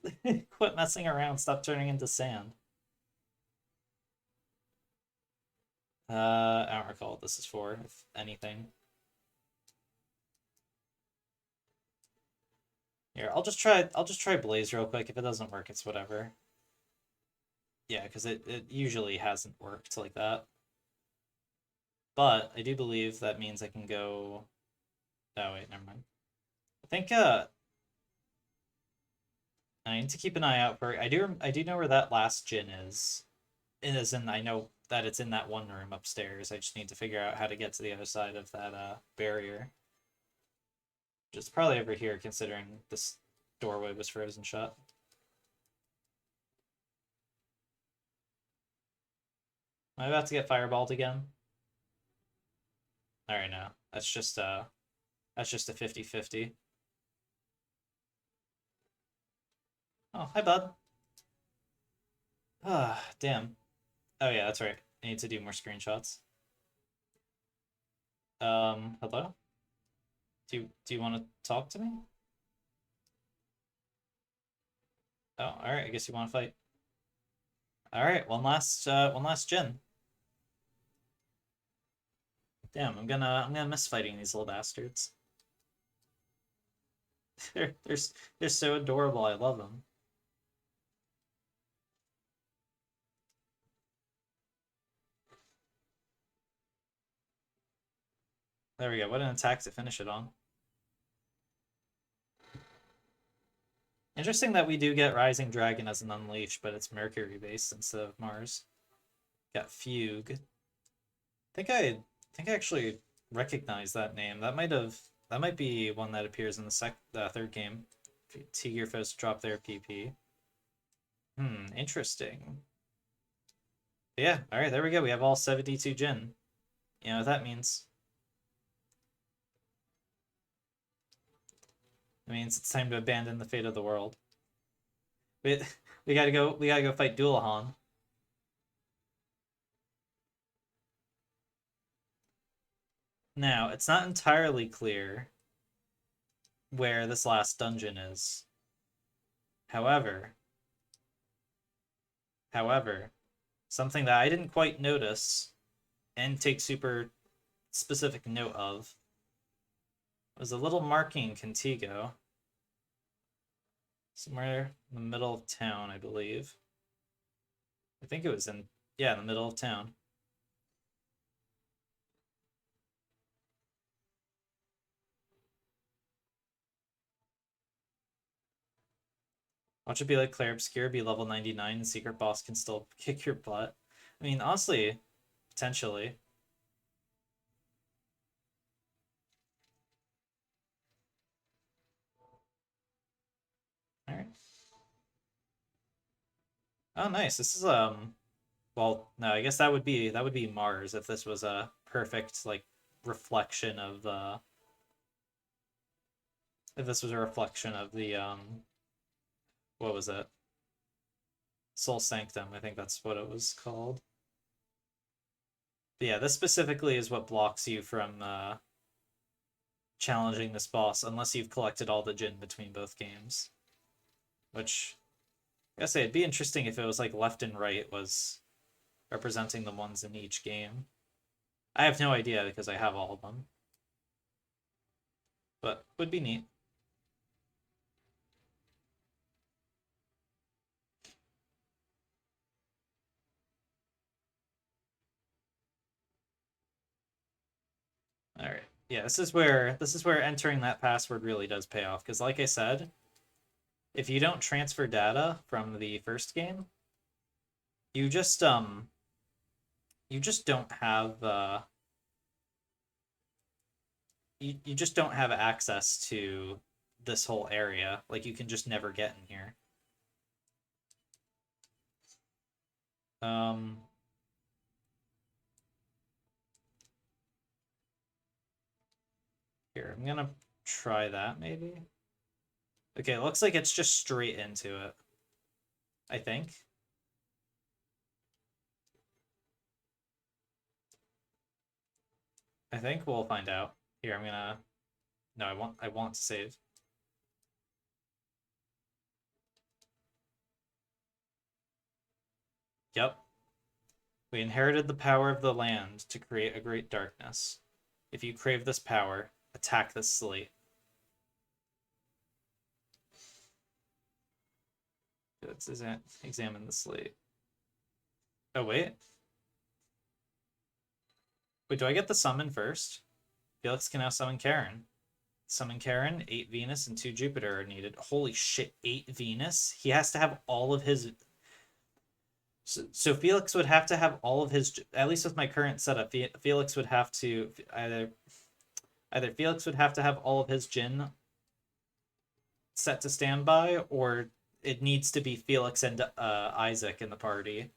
Quit messing around. Stop turning into sand. I don't recall what this is for, if anything. Here, I'll just try Blaze real quick. If it doesn't work, it's whatever. Yeah, because it usually hasn't worked like that. But I do believe that means I can go... Oh, wait, never mind. I think, I need to keep an eye out for... I do know where that last Djinn is. As in, I know that it's in that one room upstairs. I just need to figure out how to get to the other side of that, barrier. Which is probably over here, considering this doorway was frozen shut. Am I about to get fireballed again? Alright, no. That's just a 50-50. Oh, hi, bud. Ah, damn. Oh yeah, that's right. I need to do more screenshots. Hello? Do you want to talk to me? Oh, all right. I guess you want to fight. All right. One last gen. Damn, I'm gonna miss fighting these little bastards. They're so adorable. I love them. There we go. What an attack to finish it on. Interesting that we do get Rising Dragon as an unleash, but it's Mercury based instead of Mars. Got Fugue. I think I actually recognize that name. That might be one that appears in the third game. T gear foes drop their PP. Interesting. Yeah, alright, there we go. We have all 72 Jin. You know what that means. It means it's time to abandon the fate of the world. We, we gotta go fight Dullahan. Now, it's not entirely clear where this last dungeon is. However, something that I didn't quite notice and take super specific note of was a little marking Contigo. Somewhere in the middle of town, I believe. I think it was in the middle of town. Watch it be like Claire Obscure, be level 99, and Secret Boss can still kick your butt. I mean, honestly, potentially. Alright. Oh, nice. This is, well, no, I guess that would be Mars if this was a perfect, like, reflection of, if this was a reflection of the, what was it? Soul Sanctum, I think that's what it was called. But yeah, this specifically is what blocks you from challenging this boss unless you've collected all the Jin between both games. Which, I gotta say, it'd be interesting if it was like left and right was representing the ones in each game. I have no idea because I have all of them. But would be neat. Alright. Yeah, this is where entering that password really does pay off. Because like I said, if you don't transfer data from the first game, you just don't have you just don't have access to this whole area. Like you can just never get in here. Um Here, I'm gonna try that maybe. Okay, it looks like it's just straight into it. I think. I think we'll find out. Here, I'm gonna. No, I want to save. Yep. We inherited the power of the land to create a great darkness. If you crave this power, attack this slate. Let's examine the slate. Oh, wait. Wait, do I get the summon first? Felix can now summon Karen. Summon Karen, 8 Venus, and 2 Jupiter are needed. Holy shit, 8 Venus? He has to have all of his... So Felix would have to have all of his... At least with my current setup, Felix would have to... Either Felix would have to have all of his Jin set to standby, or it needs to be Felix and Isaac in the party.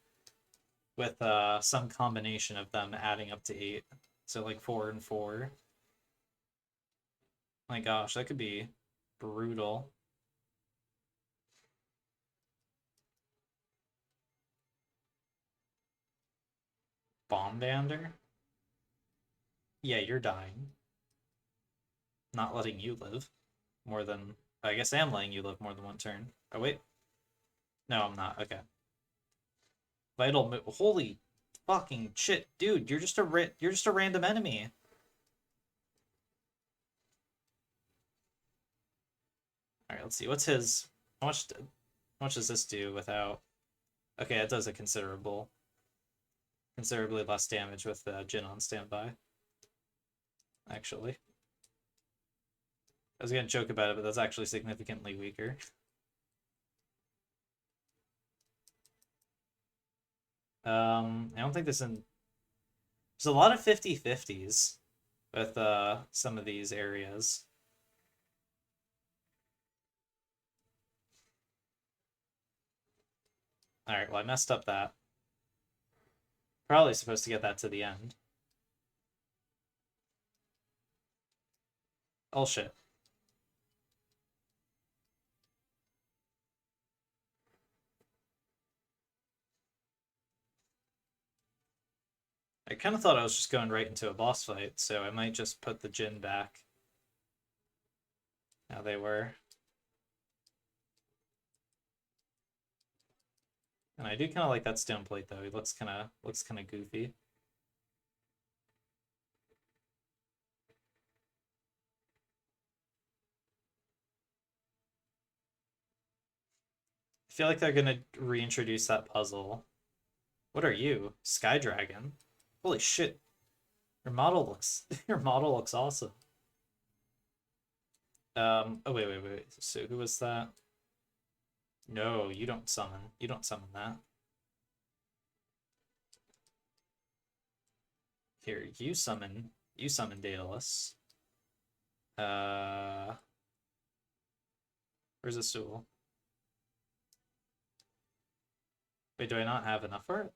with some combination of them adding up to 8. So like 4 and 4. My gosh, that could be brutal. Bombander? Yeah, you're dying. Not letting you live more than... I guess I am letting you live more than one turn. Oh, wait. No, I'm not. Okay. Vital move. Holy fucking shit, dude! You're just a random enemy. All right, let's see. What's his? How much does this do without? Okay, it does a considerably less damage with Jin on standby. Actually, I was gonna joke about it, but that's actually significantly weaker. I don't think there's a lot of 50-50s with some of these areas. All right, well I messed up that. Probably supposed to get that to the end. Oh shit. I kind of thought I was just going right into a boss fight, so I might just put the Jin back. How they were. And I do kind of like that stone plate though. He looks kind of goofy. I feel like they're gonna reintroduce that puzzle. What are you? Sky Dragon? Holy shit. Your model looks your model looks awesome. Oh wait. So who was that? No, you don't summon. You don't summon that. Here, you summon Daedalus. Uh where's the stool? Wait, do I not have enough for it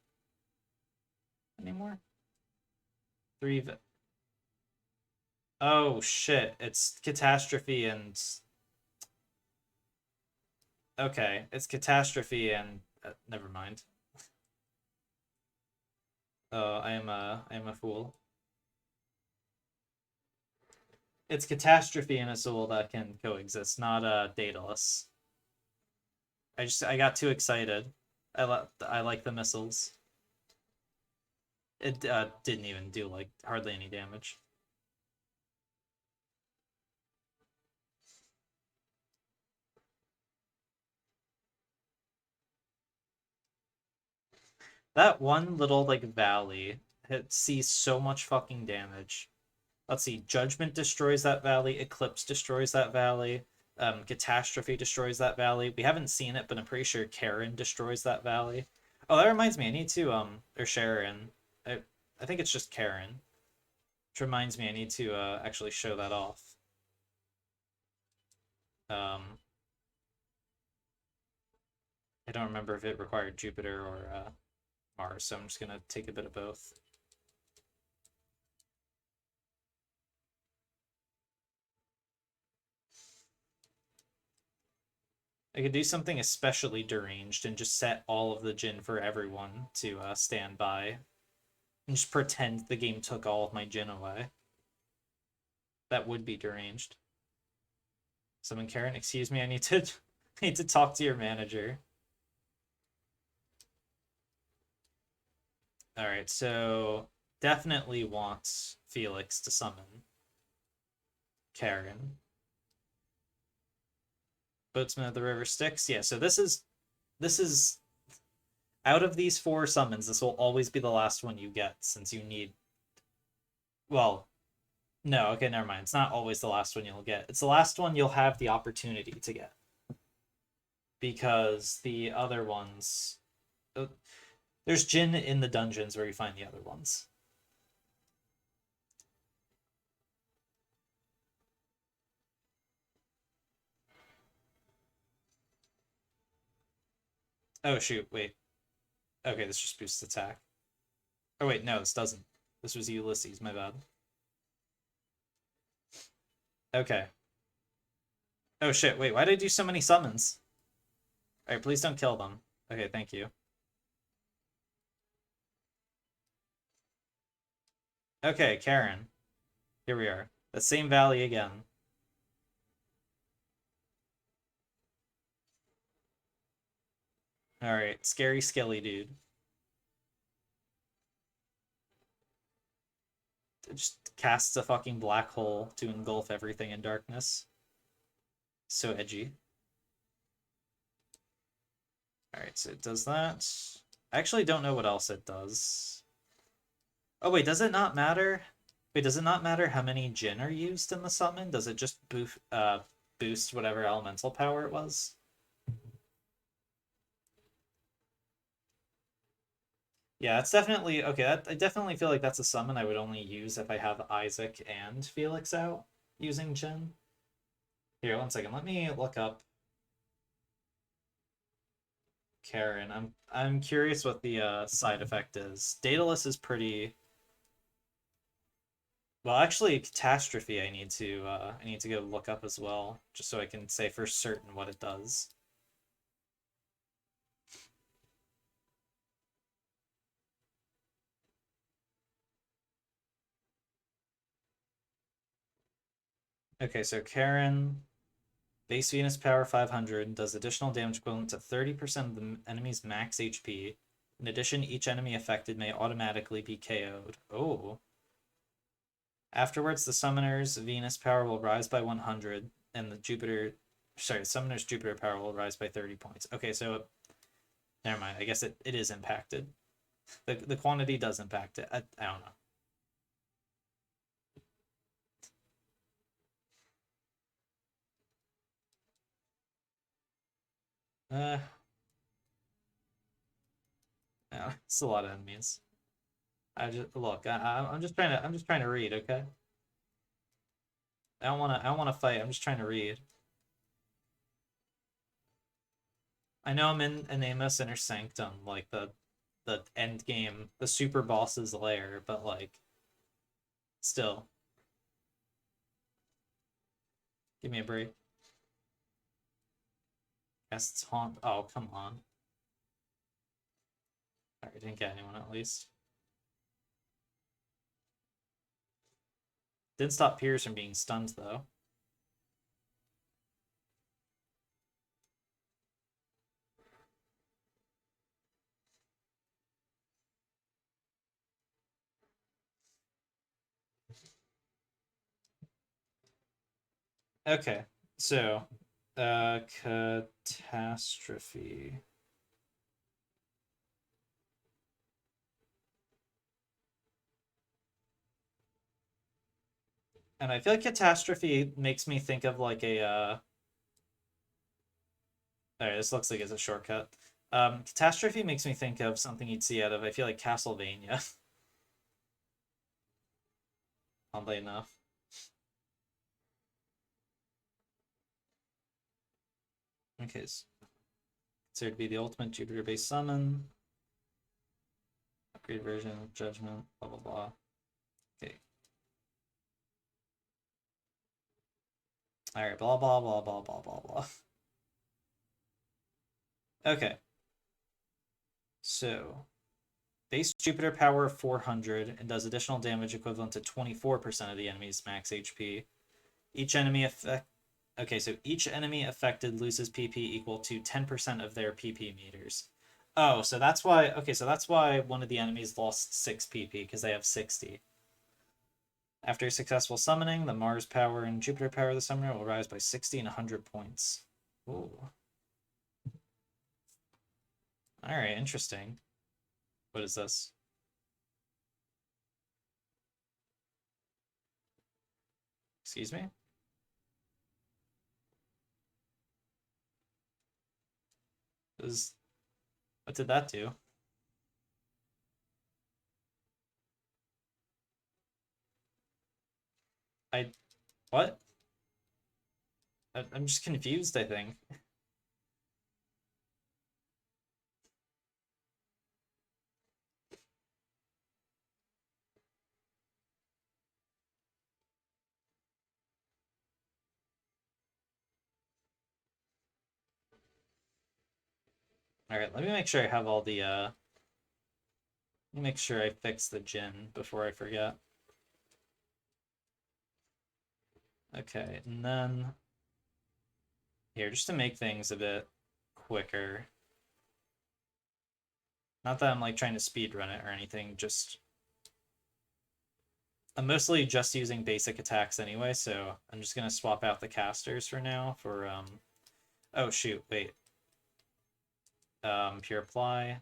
anymore? Oh shit, it's Catastrophe and okay, it's Catastrophe and never mind. I am a fool. It's Catastrophe and a soul that can coexist, not Daedalus. I got too excited. I like the missiles. It didn't even do like hardly any damage. That one little like valley it sees so much fucking damage. Let's see, Judgment destroys that valley, Eclipse destroys that valley, Catastrophe destroys that valley. We haven't seen it, but I'm pretty sure Karen destroys that valley. Oh, that reminds me, I need to or Sharon. I think it's just Karen. Which reminds me, I need to actually show that off. Um, I don't remember if it required Jupiter or Mars, so I'm just gonna take a bit of both. I could do something especially deranged and just set all of the Jin for everyone to stand by. And just pretend the game took all of my Jin away. That would be deranged. Someone, Karen, excuse me, I need to I need to talk to your manager. Alright, so definitely wants Felix to summon Karen. Boatsman of the River Styx. Yeah, so this is out of these 4 summons, this will always be the last one you get since you need well, no, okay, never mind. It's not always the last one you'll get. It's the last one you'll have the opportunity to get. Because the other ones there's Jin in the dungeons where you find the other ones. Oh shoot, wait. Okay, this just boosts attack. Oh wait, no, this doesn't. This was Ulysses, my bad. Okay. Oh shit, wait, why did I do so many summons? Alright, please don't kill them. Okay, thank you. Okay, Karen. Here we are. The same valley again. Alright, scary skilly dude. It just casts a fucking black hole to engulf everything in darkness. So edgy. Alright, so it does that. I actually don't know what else it does. Oh wait, does it not matter? Wait, does it not matter how many Jin are used in the summon? Does it just boost whatever elemental power it was? Yeah, it's definitely okay. I definitely feel like that's a summon I would only use if I have Isaac and Felix out using Jin. Here, one second. Let me look up Karen. I'm curious what the side effect is. Daedalus is pretty well. Actually, Catastrophe. I need to go look up as well, just so I can say for certain what it does. Okay, so Karen, base Venus power 500, does additional damage equivalent to 30% of the enemy's max HP. In addition, each enemy affected may automatically be KO'd. Oh. Afterwards, the summoner's Venus power will rise by 100, and the summoner's Jupiter power will rise by 30 points. Okay, so never mind. I guess it is impacted. The quantity does impact it. I don't know. Yeah, it's a lot of enemies. I just look. I'm just trying to read. Okay. I don't wanna fight. I'm just trying to read. I know I'm in Amos Inner Sanctum, like the end game, the super boss's lair, but like still, give me a break. Guess it's haunt. Oh, come on. I didn't get anyone at least. Didn't stop Piers from being stunned though. Okay, so catastrophe. And I feel like catastrophe makes me think of like a all right, this looks like it's a shortcut. Catastrophe makes me think of something you'd see out of, I feel like Castlevania, oddly enough. Okay, so considered to be the ultimate Jupiter-based summon. Upgrade version of Judgment, blah blah blah. Okay. Alright, blah blah blah blah blah blah blah. Okay. So base Jupiter power 400 and does additional damage equivalent to 24% of the enemy's max HP. Each enemy effect Okay, so each enemy affected loses PP equal to 10% of their PP meters. Oh, so that's why. Okay, so that's why one of the enemies lost 6 PP because they have 60. After successful summoning, the Mars power and Jupiter power of the summoner will rise by 60 and 100 points. Ooh. Alright, interesting. What is this? Excuse me? Is What did that do? I What? I'm just confused, I think. Alright, let me make sure I have all the, let me make sure I fix the gin before I forget. Okay, and then here, just to make things a bit quicker. Not that I'm like trying to speed run it or anything, just I'm mostly just using basic attacks anyway, so I'm just gonna swap out the casters for now for oh shoot, wait. Pure apply.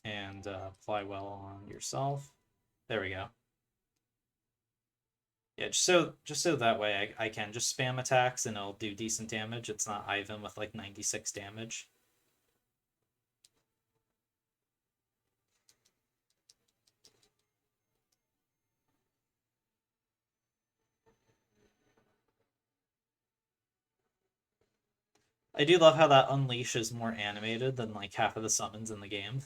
And apply well on yourself. There we go. Yeah, just so that way I can just spam attacks and it'll do decent damage. It's not Ivan with like 96 damage. I do love how that Unleash is more animated than like half of the summons in the game.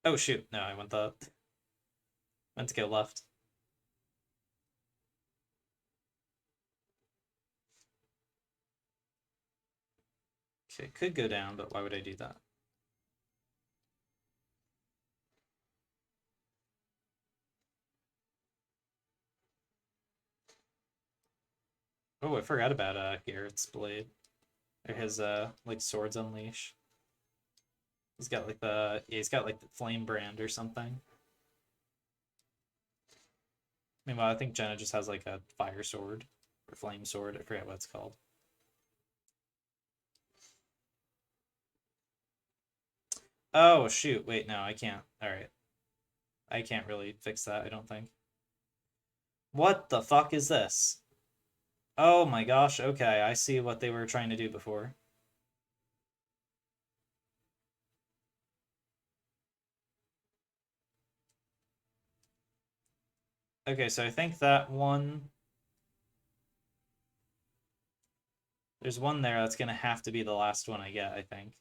Oh shoot, no, I went to go left. Okay, could go down, but why would I do that? Oh, I forgot about Garrett's blade. Or his like swords unleash. He's got like he's got like the flame brand or something. Meanwhile, I think Jenna just has like a fire sword or flame sword. I forget what it's called. Oh shoot, wait, no, I can't. Alright. I can't really fix that, I don't think. What the fuck is this? Oh my gosh, okay, I see what they were trying to do before. Okay, so I think that one... There's one there that's gonna have to be the last one I get, I think.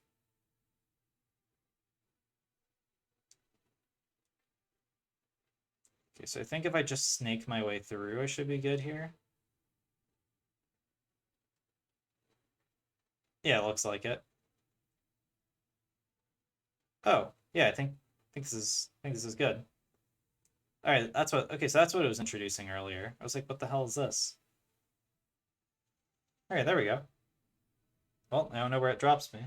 Okay, so I think if I just snake my way through, I should be good here. Yeah, it looks like it. Oh, yeah, I think this is good. All right, that's what. Okay, so that's what it was introducing earlier. I was like, what the hell is this? All right, there we go. Well, now I know where it drops me.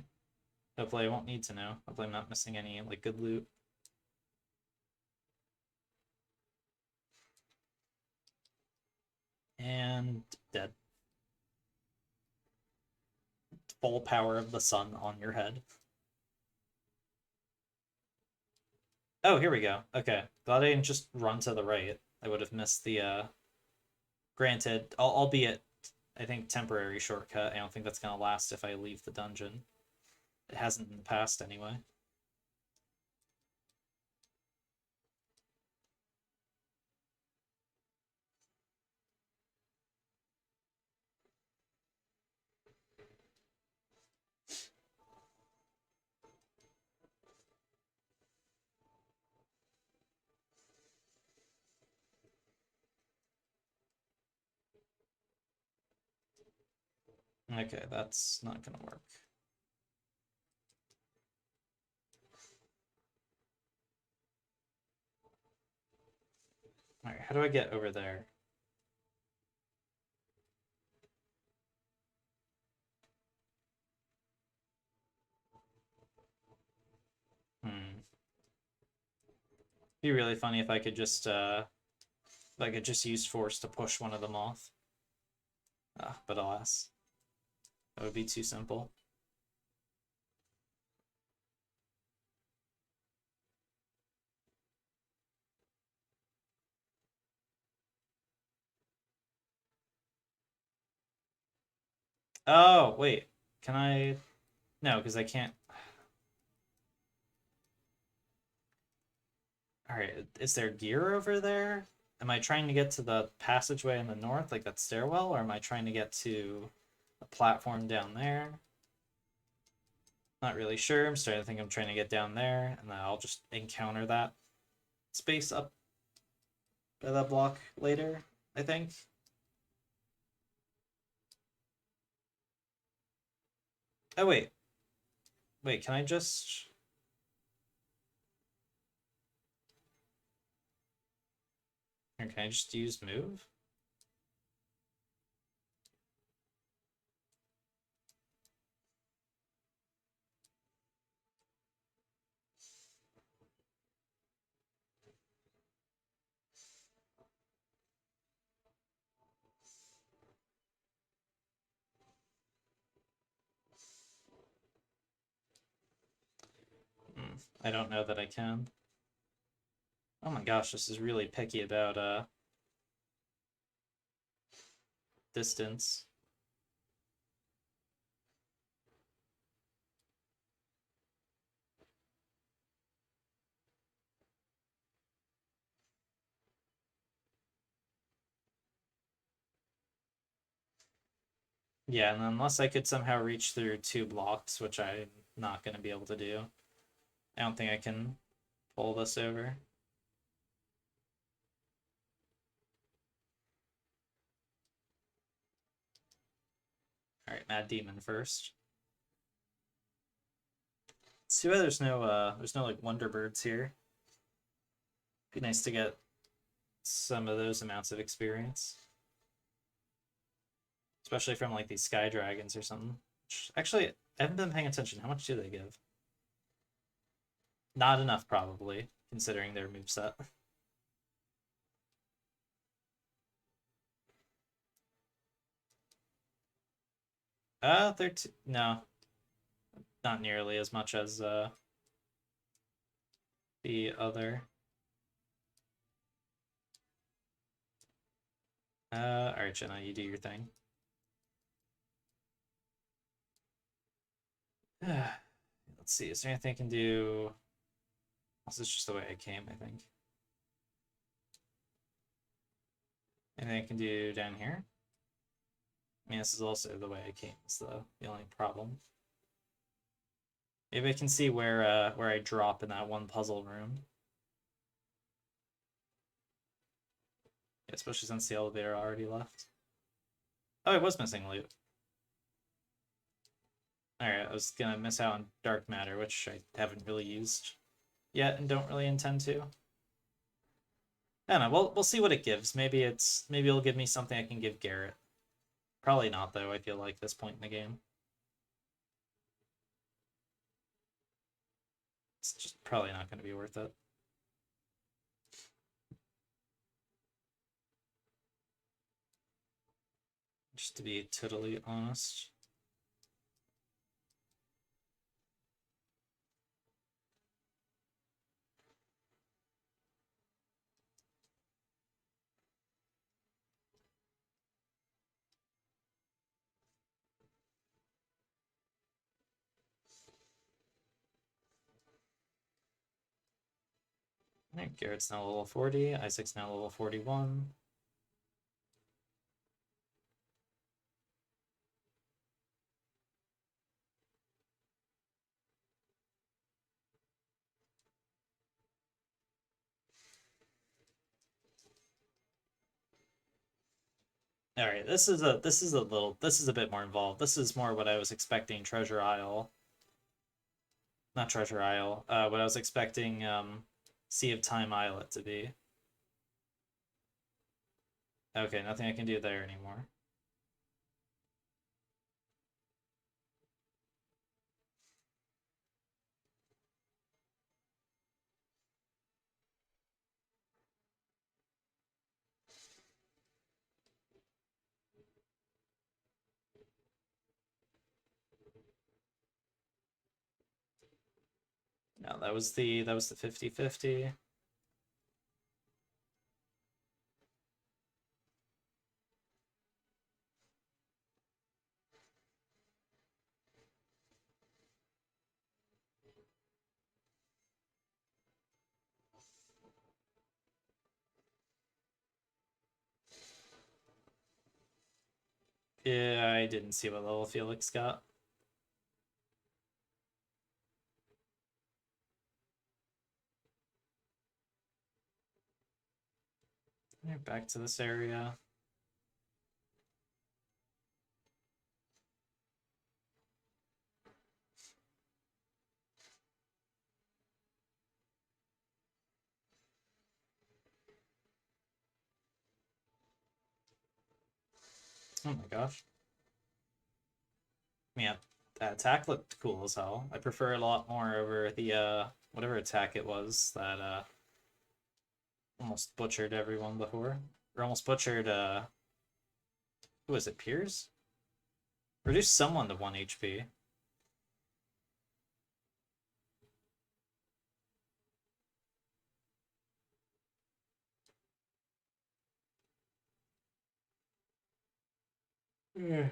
Hopefully, I won't need to know. Hopefully, I'm not missing any like good loot. And dead. Full power of the sun on your head. Oh, here we go. Okay, glad I didn't just run to the right. I would have missed the granted, albeit I think temporary shortcut. I don't think that's gonna last if I leave the dungeon. It hasn't in the past anyway. Okay, that's not gonna work. Alright, how do I get over there? Hmm. Be really funny if I could just use force to push one of them off. But alas. That would be too simple. Oh, wait. Can I... No, because I can't... Alright, is there gear over there? Am I trying to get to the passageway in the north, like that stairwell, or am I trying to get to a platform down there? Not really sure. I'm starting to think I'm trying to get down there, and then I'll just encounter that space up by that block later. I think. Oh, wait. Wait, can I just... Or can I just use move? I don't know that I can. Oh my gosh, this is really picky about distance. Yeah, and unless I could somehow reach through 2 blocks, which I'm not going to be able to do, I don't think I can pull this over. Alright, Mad Demon first. It's too bad there's no like Wonderbirds here. Be nice to get some of those amounts of experience. Especially from like these Sky Dragons or something. Which, actually, I haven't been paying attention. How much do they give? Not enough, probably, considering their moveset. They're no, not nearly as much as the other. Alright, Jenna, you do your thing. Let's see, is there anything I can do? This is just the way I came, I think. Anything I can do down here? I mean, this is also the way I came, is the only problem. Maybe I can see where I drop in that one puzzle room. Yeah, especially since the elevator already left. Oh, I was missing loot. Alright, I was gonna miss out on dark matter, which I haven't really used yet and don't really intend to. I don't know, we'll see what it gives. Maybe it'll give me something I can give Garrett. Probably not though, I feel like this point in the game. It's just probably not gonna be worth it. Just to be totally honest. Alright, Garrett's now level 40, Isaac's now level 41. All right, this is a bit more involved. This is more what I was expecting Treasure Isle, not Treasure Isle. What I was expecting Sea of Time Islet to be. Okay, nothing I can do there anymore. No, that was the 50-50. Yeah, I didn't see what level Felix got. Alright, back to this area. Oh my gosh. Yeah, that attack looked cool as hell. I prefer it a lot more over the whatever attack it was that almost butchered everyone before. Or almost butchered who was it, Piers? Reduced someone to 1 HP. Yeah.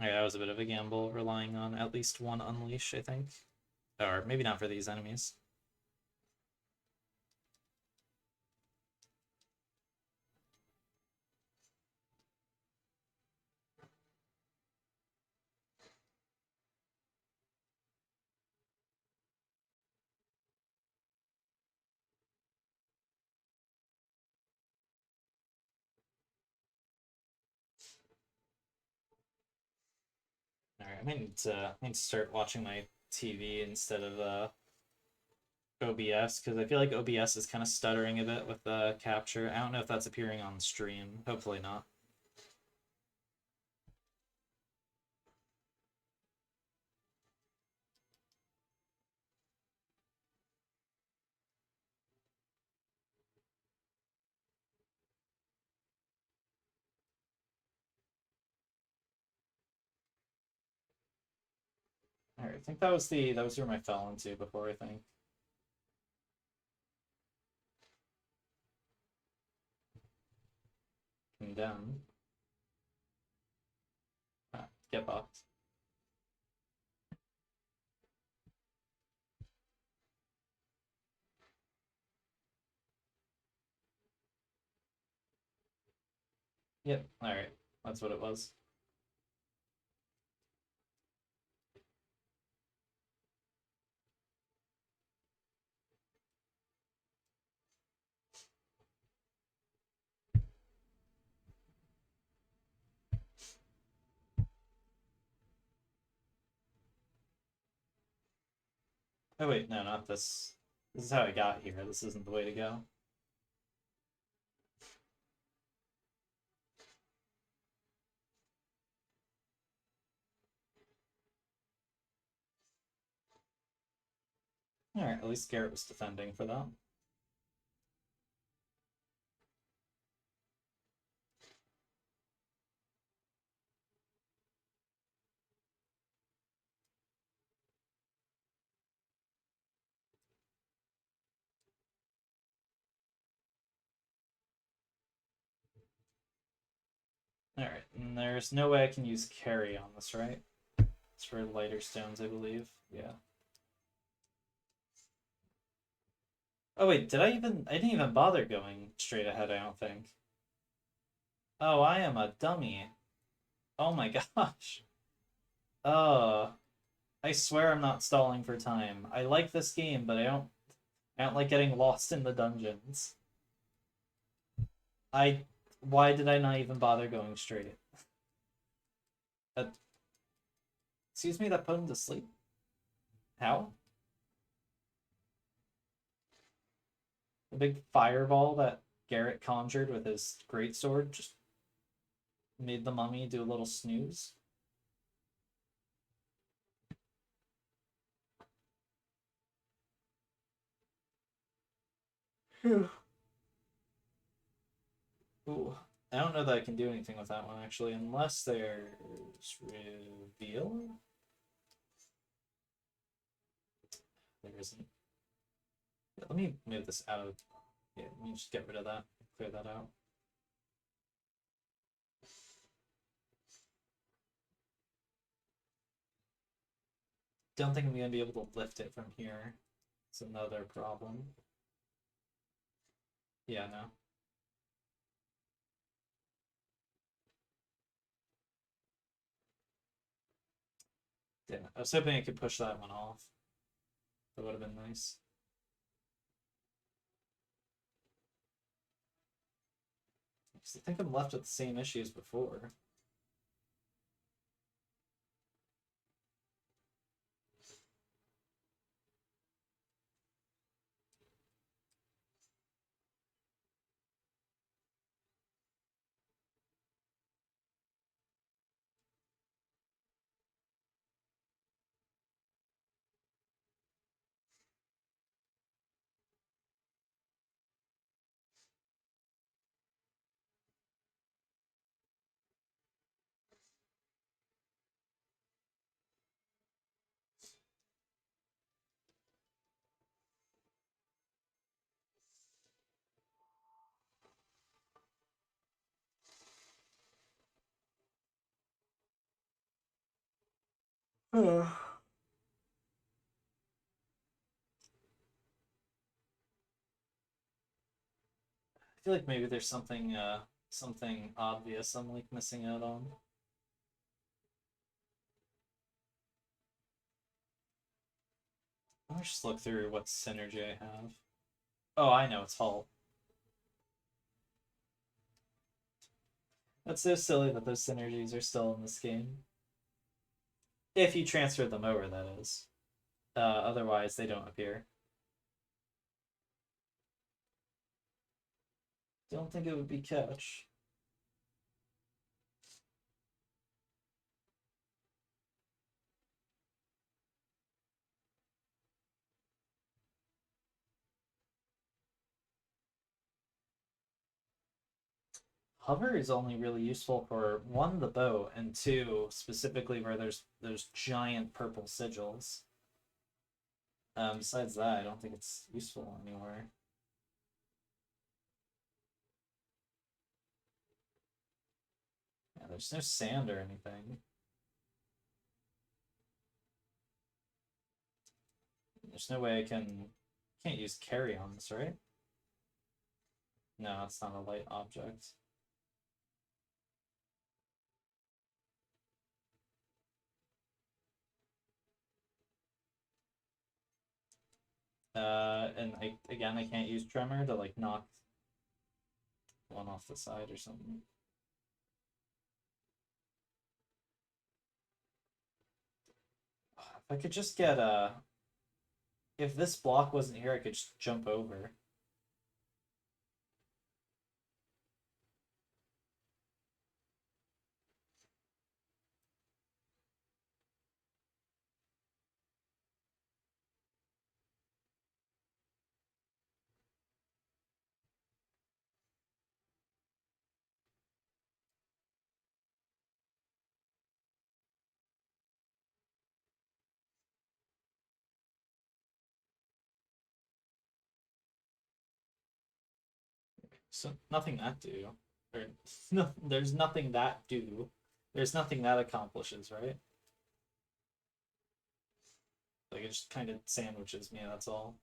Yeah, that was a bit of a gamble, relying on at least one unleash, I think. Or maybe not for these enemies. Alright, I need to start watching my TV instead of OBS, because I feel like OBS is kind of stuttering a bit with the capture. I don't know if that's appearing on stream. Hopefully not. Alright, I think that was the room I fell into before, I think. Condemned. Ah, get buffed. Yep, alright. That's what it was. Oh wait, no, not this. This is how I got here. This isn't the way to go. Alright, at least Garrett was defending for that. Alright, and there's no way I can use carry on this, right? It's for lighter stones, I believe. Yeah. Oh wait, I didn't even bother going straight ahead, I don't think. Oh, I am a dummy. Oh my gosh. Oh, I swear I'm not stalling for time. I like this game, but I don't like getting lost in the dungeons. I Why did I not even bother going straight? That Excuse me, that put him to sleep? How? The big fireball that Garrett conjured with his greatsword just made the mummy do a little snooze. Ooh, I don't know that I can do anything with that one actually, unless there's reveal. There isn't. Yeah, let me move this out of. Yeah, let me just get rid of that. Clear that out. Don't think I'm gonna be able to lift it from here. It's another problem. Yeah, no. Damn it. I was hoping I could push that one off. That would have been nice. I think I'm left with the same issues before. I feel like maybe there's something obvious I'm like missing out on. Let me just look through what synergy I have. Oh, I know, it's Halt. That's so silly that those synergies are still in this game. If you transfer them over, that is. Otherwise, they don't appear. Don't think it would be catch. Hover is only really useful for one, the boat, and two, specifically where there's those giant purple sigils. Besides that, I don't think it's useful anywhere. Yeah, there's no sand or anything. There's no way I can't use carry on this, right? No, it's not a light object. And again, I can't use tremor to like knock one off the side or something. If I could just get if this block wasn't here, I could just jump over. So nothing that do. Or no, there's nothing that do. There's nothing that accomplishes, right? Like it just kind of sandwiches me, that's all.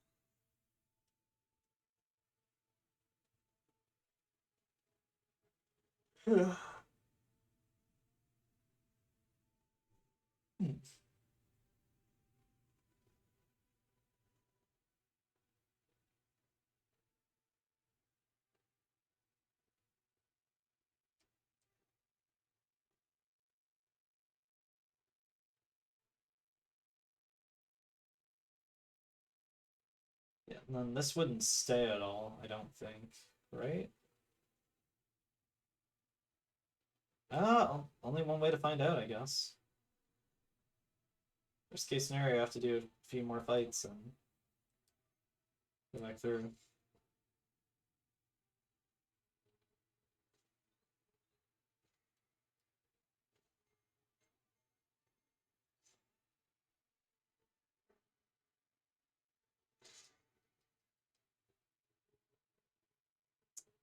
Yeah, and then this wouldn't stay at all, I don't think, right? Only one way to find out, I guess. Worst case scenario, I have to do a few more fights and go back through.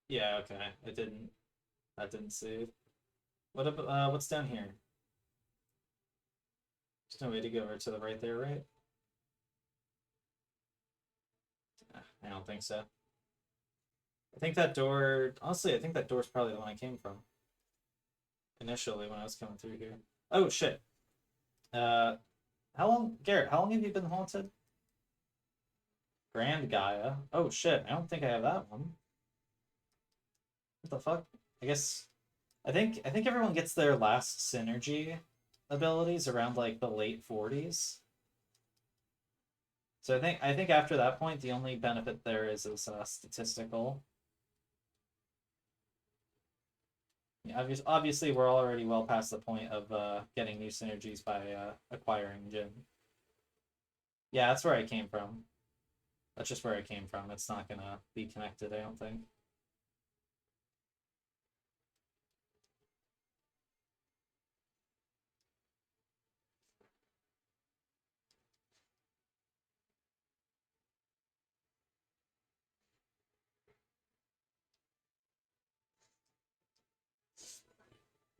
Yeah, okay. That didn't save. What's down here? There's no way to go over to the right there, right? I don't think so. I think that door, honestly, I think that door's probably the one I came from initially when I was coming through here. Oh shit. Uh, Garrett, how long have you been haunted? Grand Gaia. Oh shit, I don't think I have that one. What the fuck? I guess I think everyone gets their last synergy abilities around like the late 40s. So I think after that point the only benefit there is statistical. Yeah, obviously we're already well past the point of getting new synergies by acquiring Jin. Yeah, that's where I came from. That's just where I came from. It's not gonna be connected, I don't think.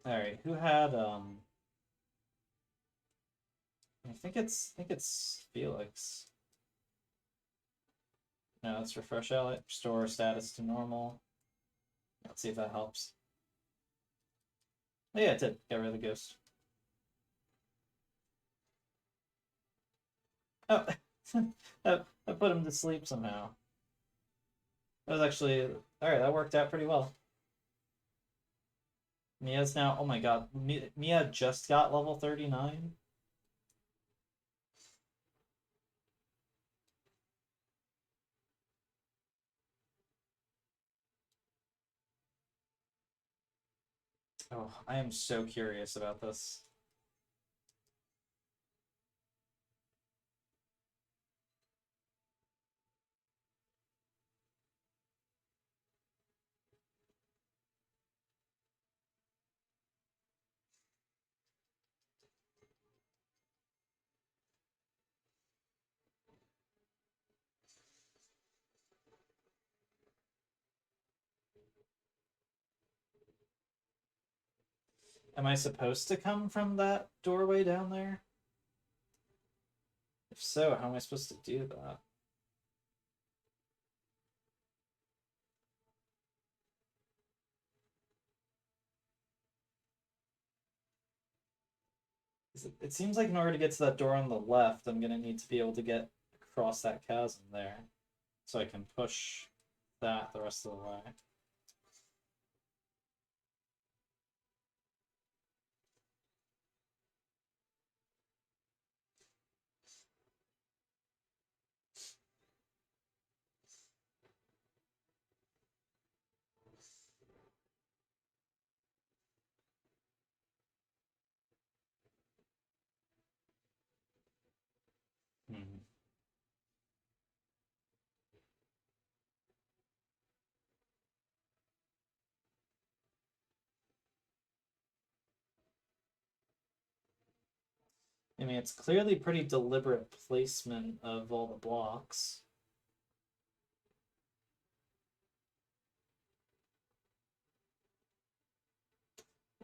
All right, who had I think it's Felix. No, let's refresh out. Restore status to normal. Let's see if that helps. Oh, yeah, it did. Get rid of the ghost. Oh, I put him to sleep somehow. That was actually all right. That worked out pretty well. Mia's now. Oh my god, Mia just got level 39. Oh, I am so curious about this. Am I supposed to come from that doorway down there? If so, how am I supposed to do that? It seems like in order to get to that door on the left, I'm gonna need to be able to get across that chasm there, so I can push that the rest of the way. Hmm. I mean, it's clearly pretty deliberate placement of all the blocks.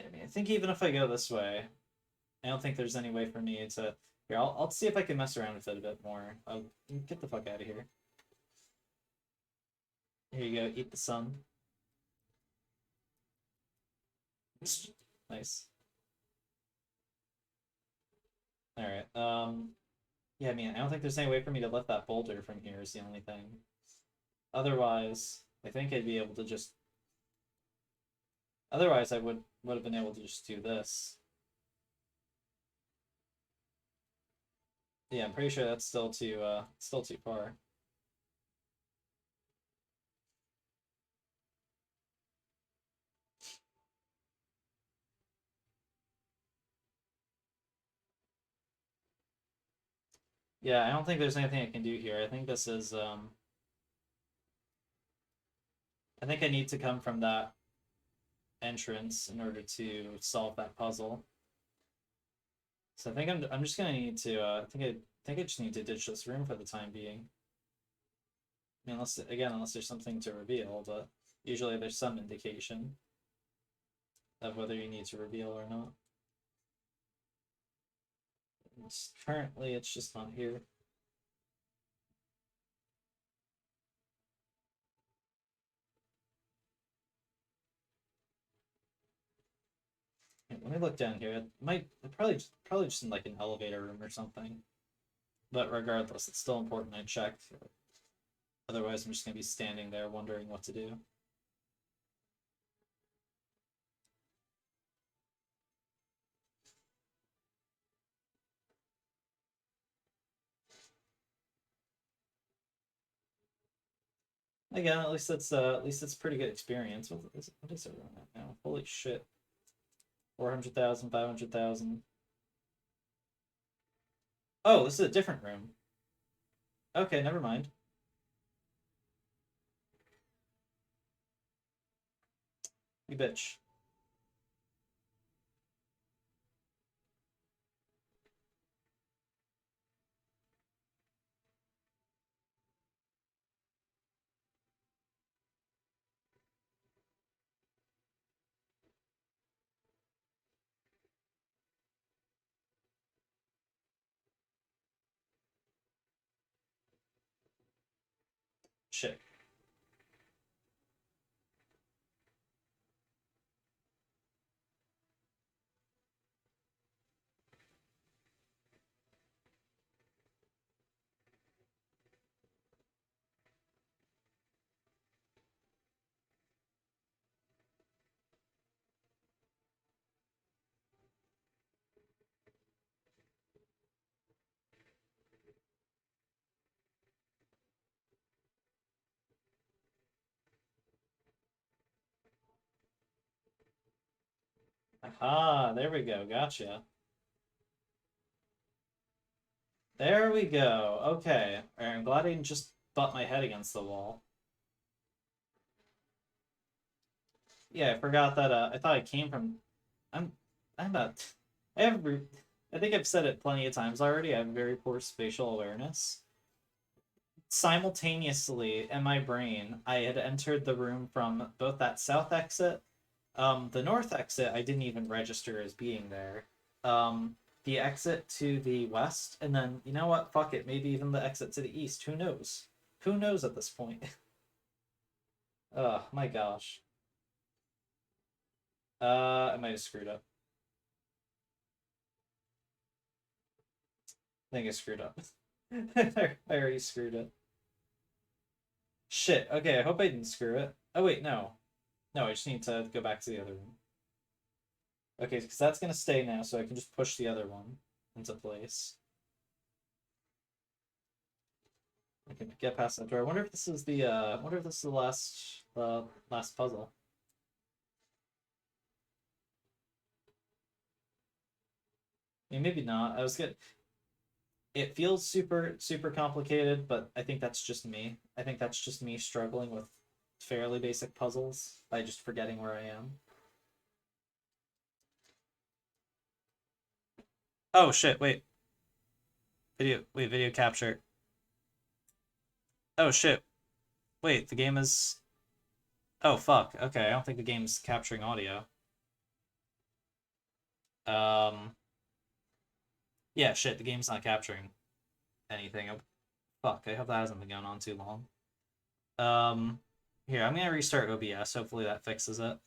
I mean, I think even if I go this way, I don't think there's any way for me to. Here, I'll see if I can mess around with it a bit more. I'll get the fuck out of here. Here you go, eat the sun. Nice. All right. Yeah, I mean, I don't think there's any way for me to lift that boulder from here is the only thing. Otherwise, I think I'd be able to just. Otherwise, I would have been able to just do this. Yeah, I'm pretty sure that's still too far. Yeah, I don't think there's anything I can do here. I think this is I think I need to come from that entrance in order to solve that puzzle. So I think I'm just gonna need to I think I just need to ditch this room for the time being. I mean, unless there's something to reveal, but usually there's some indication of whether you need to reveal or not. Currently, it's just not here. Let me look down here. Probably just in like an elevator room or something. But regardless, it's still important I check. Otherwise, I'm just gonna be standing there wondering what to do. Again, at least it's pretty good experience. What is everyone at now? Holy shit. 400,000, 500,000. Oh, this is a different room. Okay, never mind. You bitch. Shit. Aha, there we go. Gotcha. There we go. Okay. I'm glad I didn't just butt my head against the wall. Yeah, I forgot that I thought I came from I'm I'm not I have I think I've said it plenty of times already. I have very poor spatial awareness. Simultaneously in my brain, I had entered the room from both that south exit, the north exit I didn't even register as being there. The exit to the west, and then you know what? Fuck it, maybe even the exit to the east. Who knows? Who knows at this point? Oh my gosh. I might have screwed up. I think I screwed up. I already screwed it. Shit. Okay, I hope I didn't screw it. Oh wait, no. No, I just need to go back to the other room. Okay, because that's gonna stay now, so I can just push the other one into place. I can get past that door. I wonder if this is the I wonder if this is the last puzzle. I mean, maybe not. I was good. It feels super complicated, but I think that's just me. I think that's just me struggling with fairly basic puzzles by just forgetting where I am. Oh shit, wait. Video capture. Oh shit. Wait, the game is Oh fuck. Okay, I don't think the game's capturing audio. Um yeah, shit, the game's not capturing anything. Oh, fuck, I hope that hasn't been going on too long. Here, I'm gonna restart OBS. Hopefully that fixes it.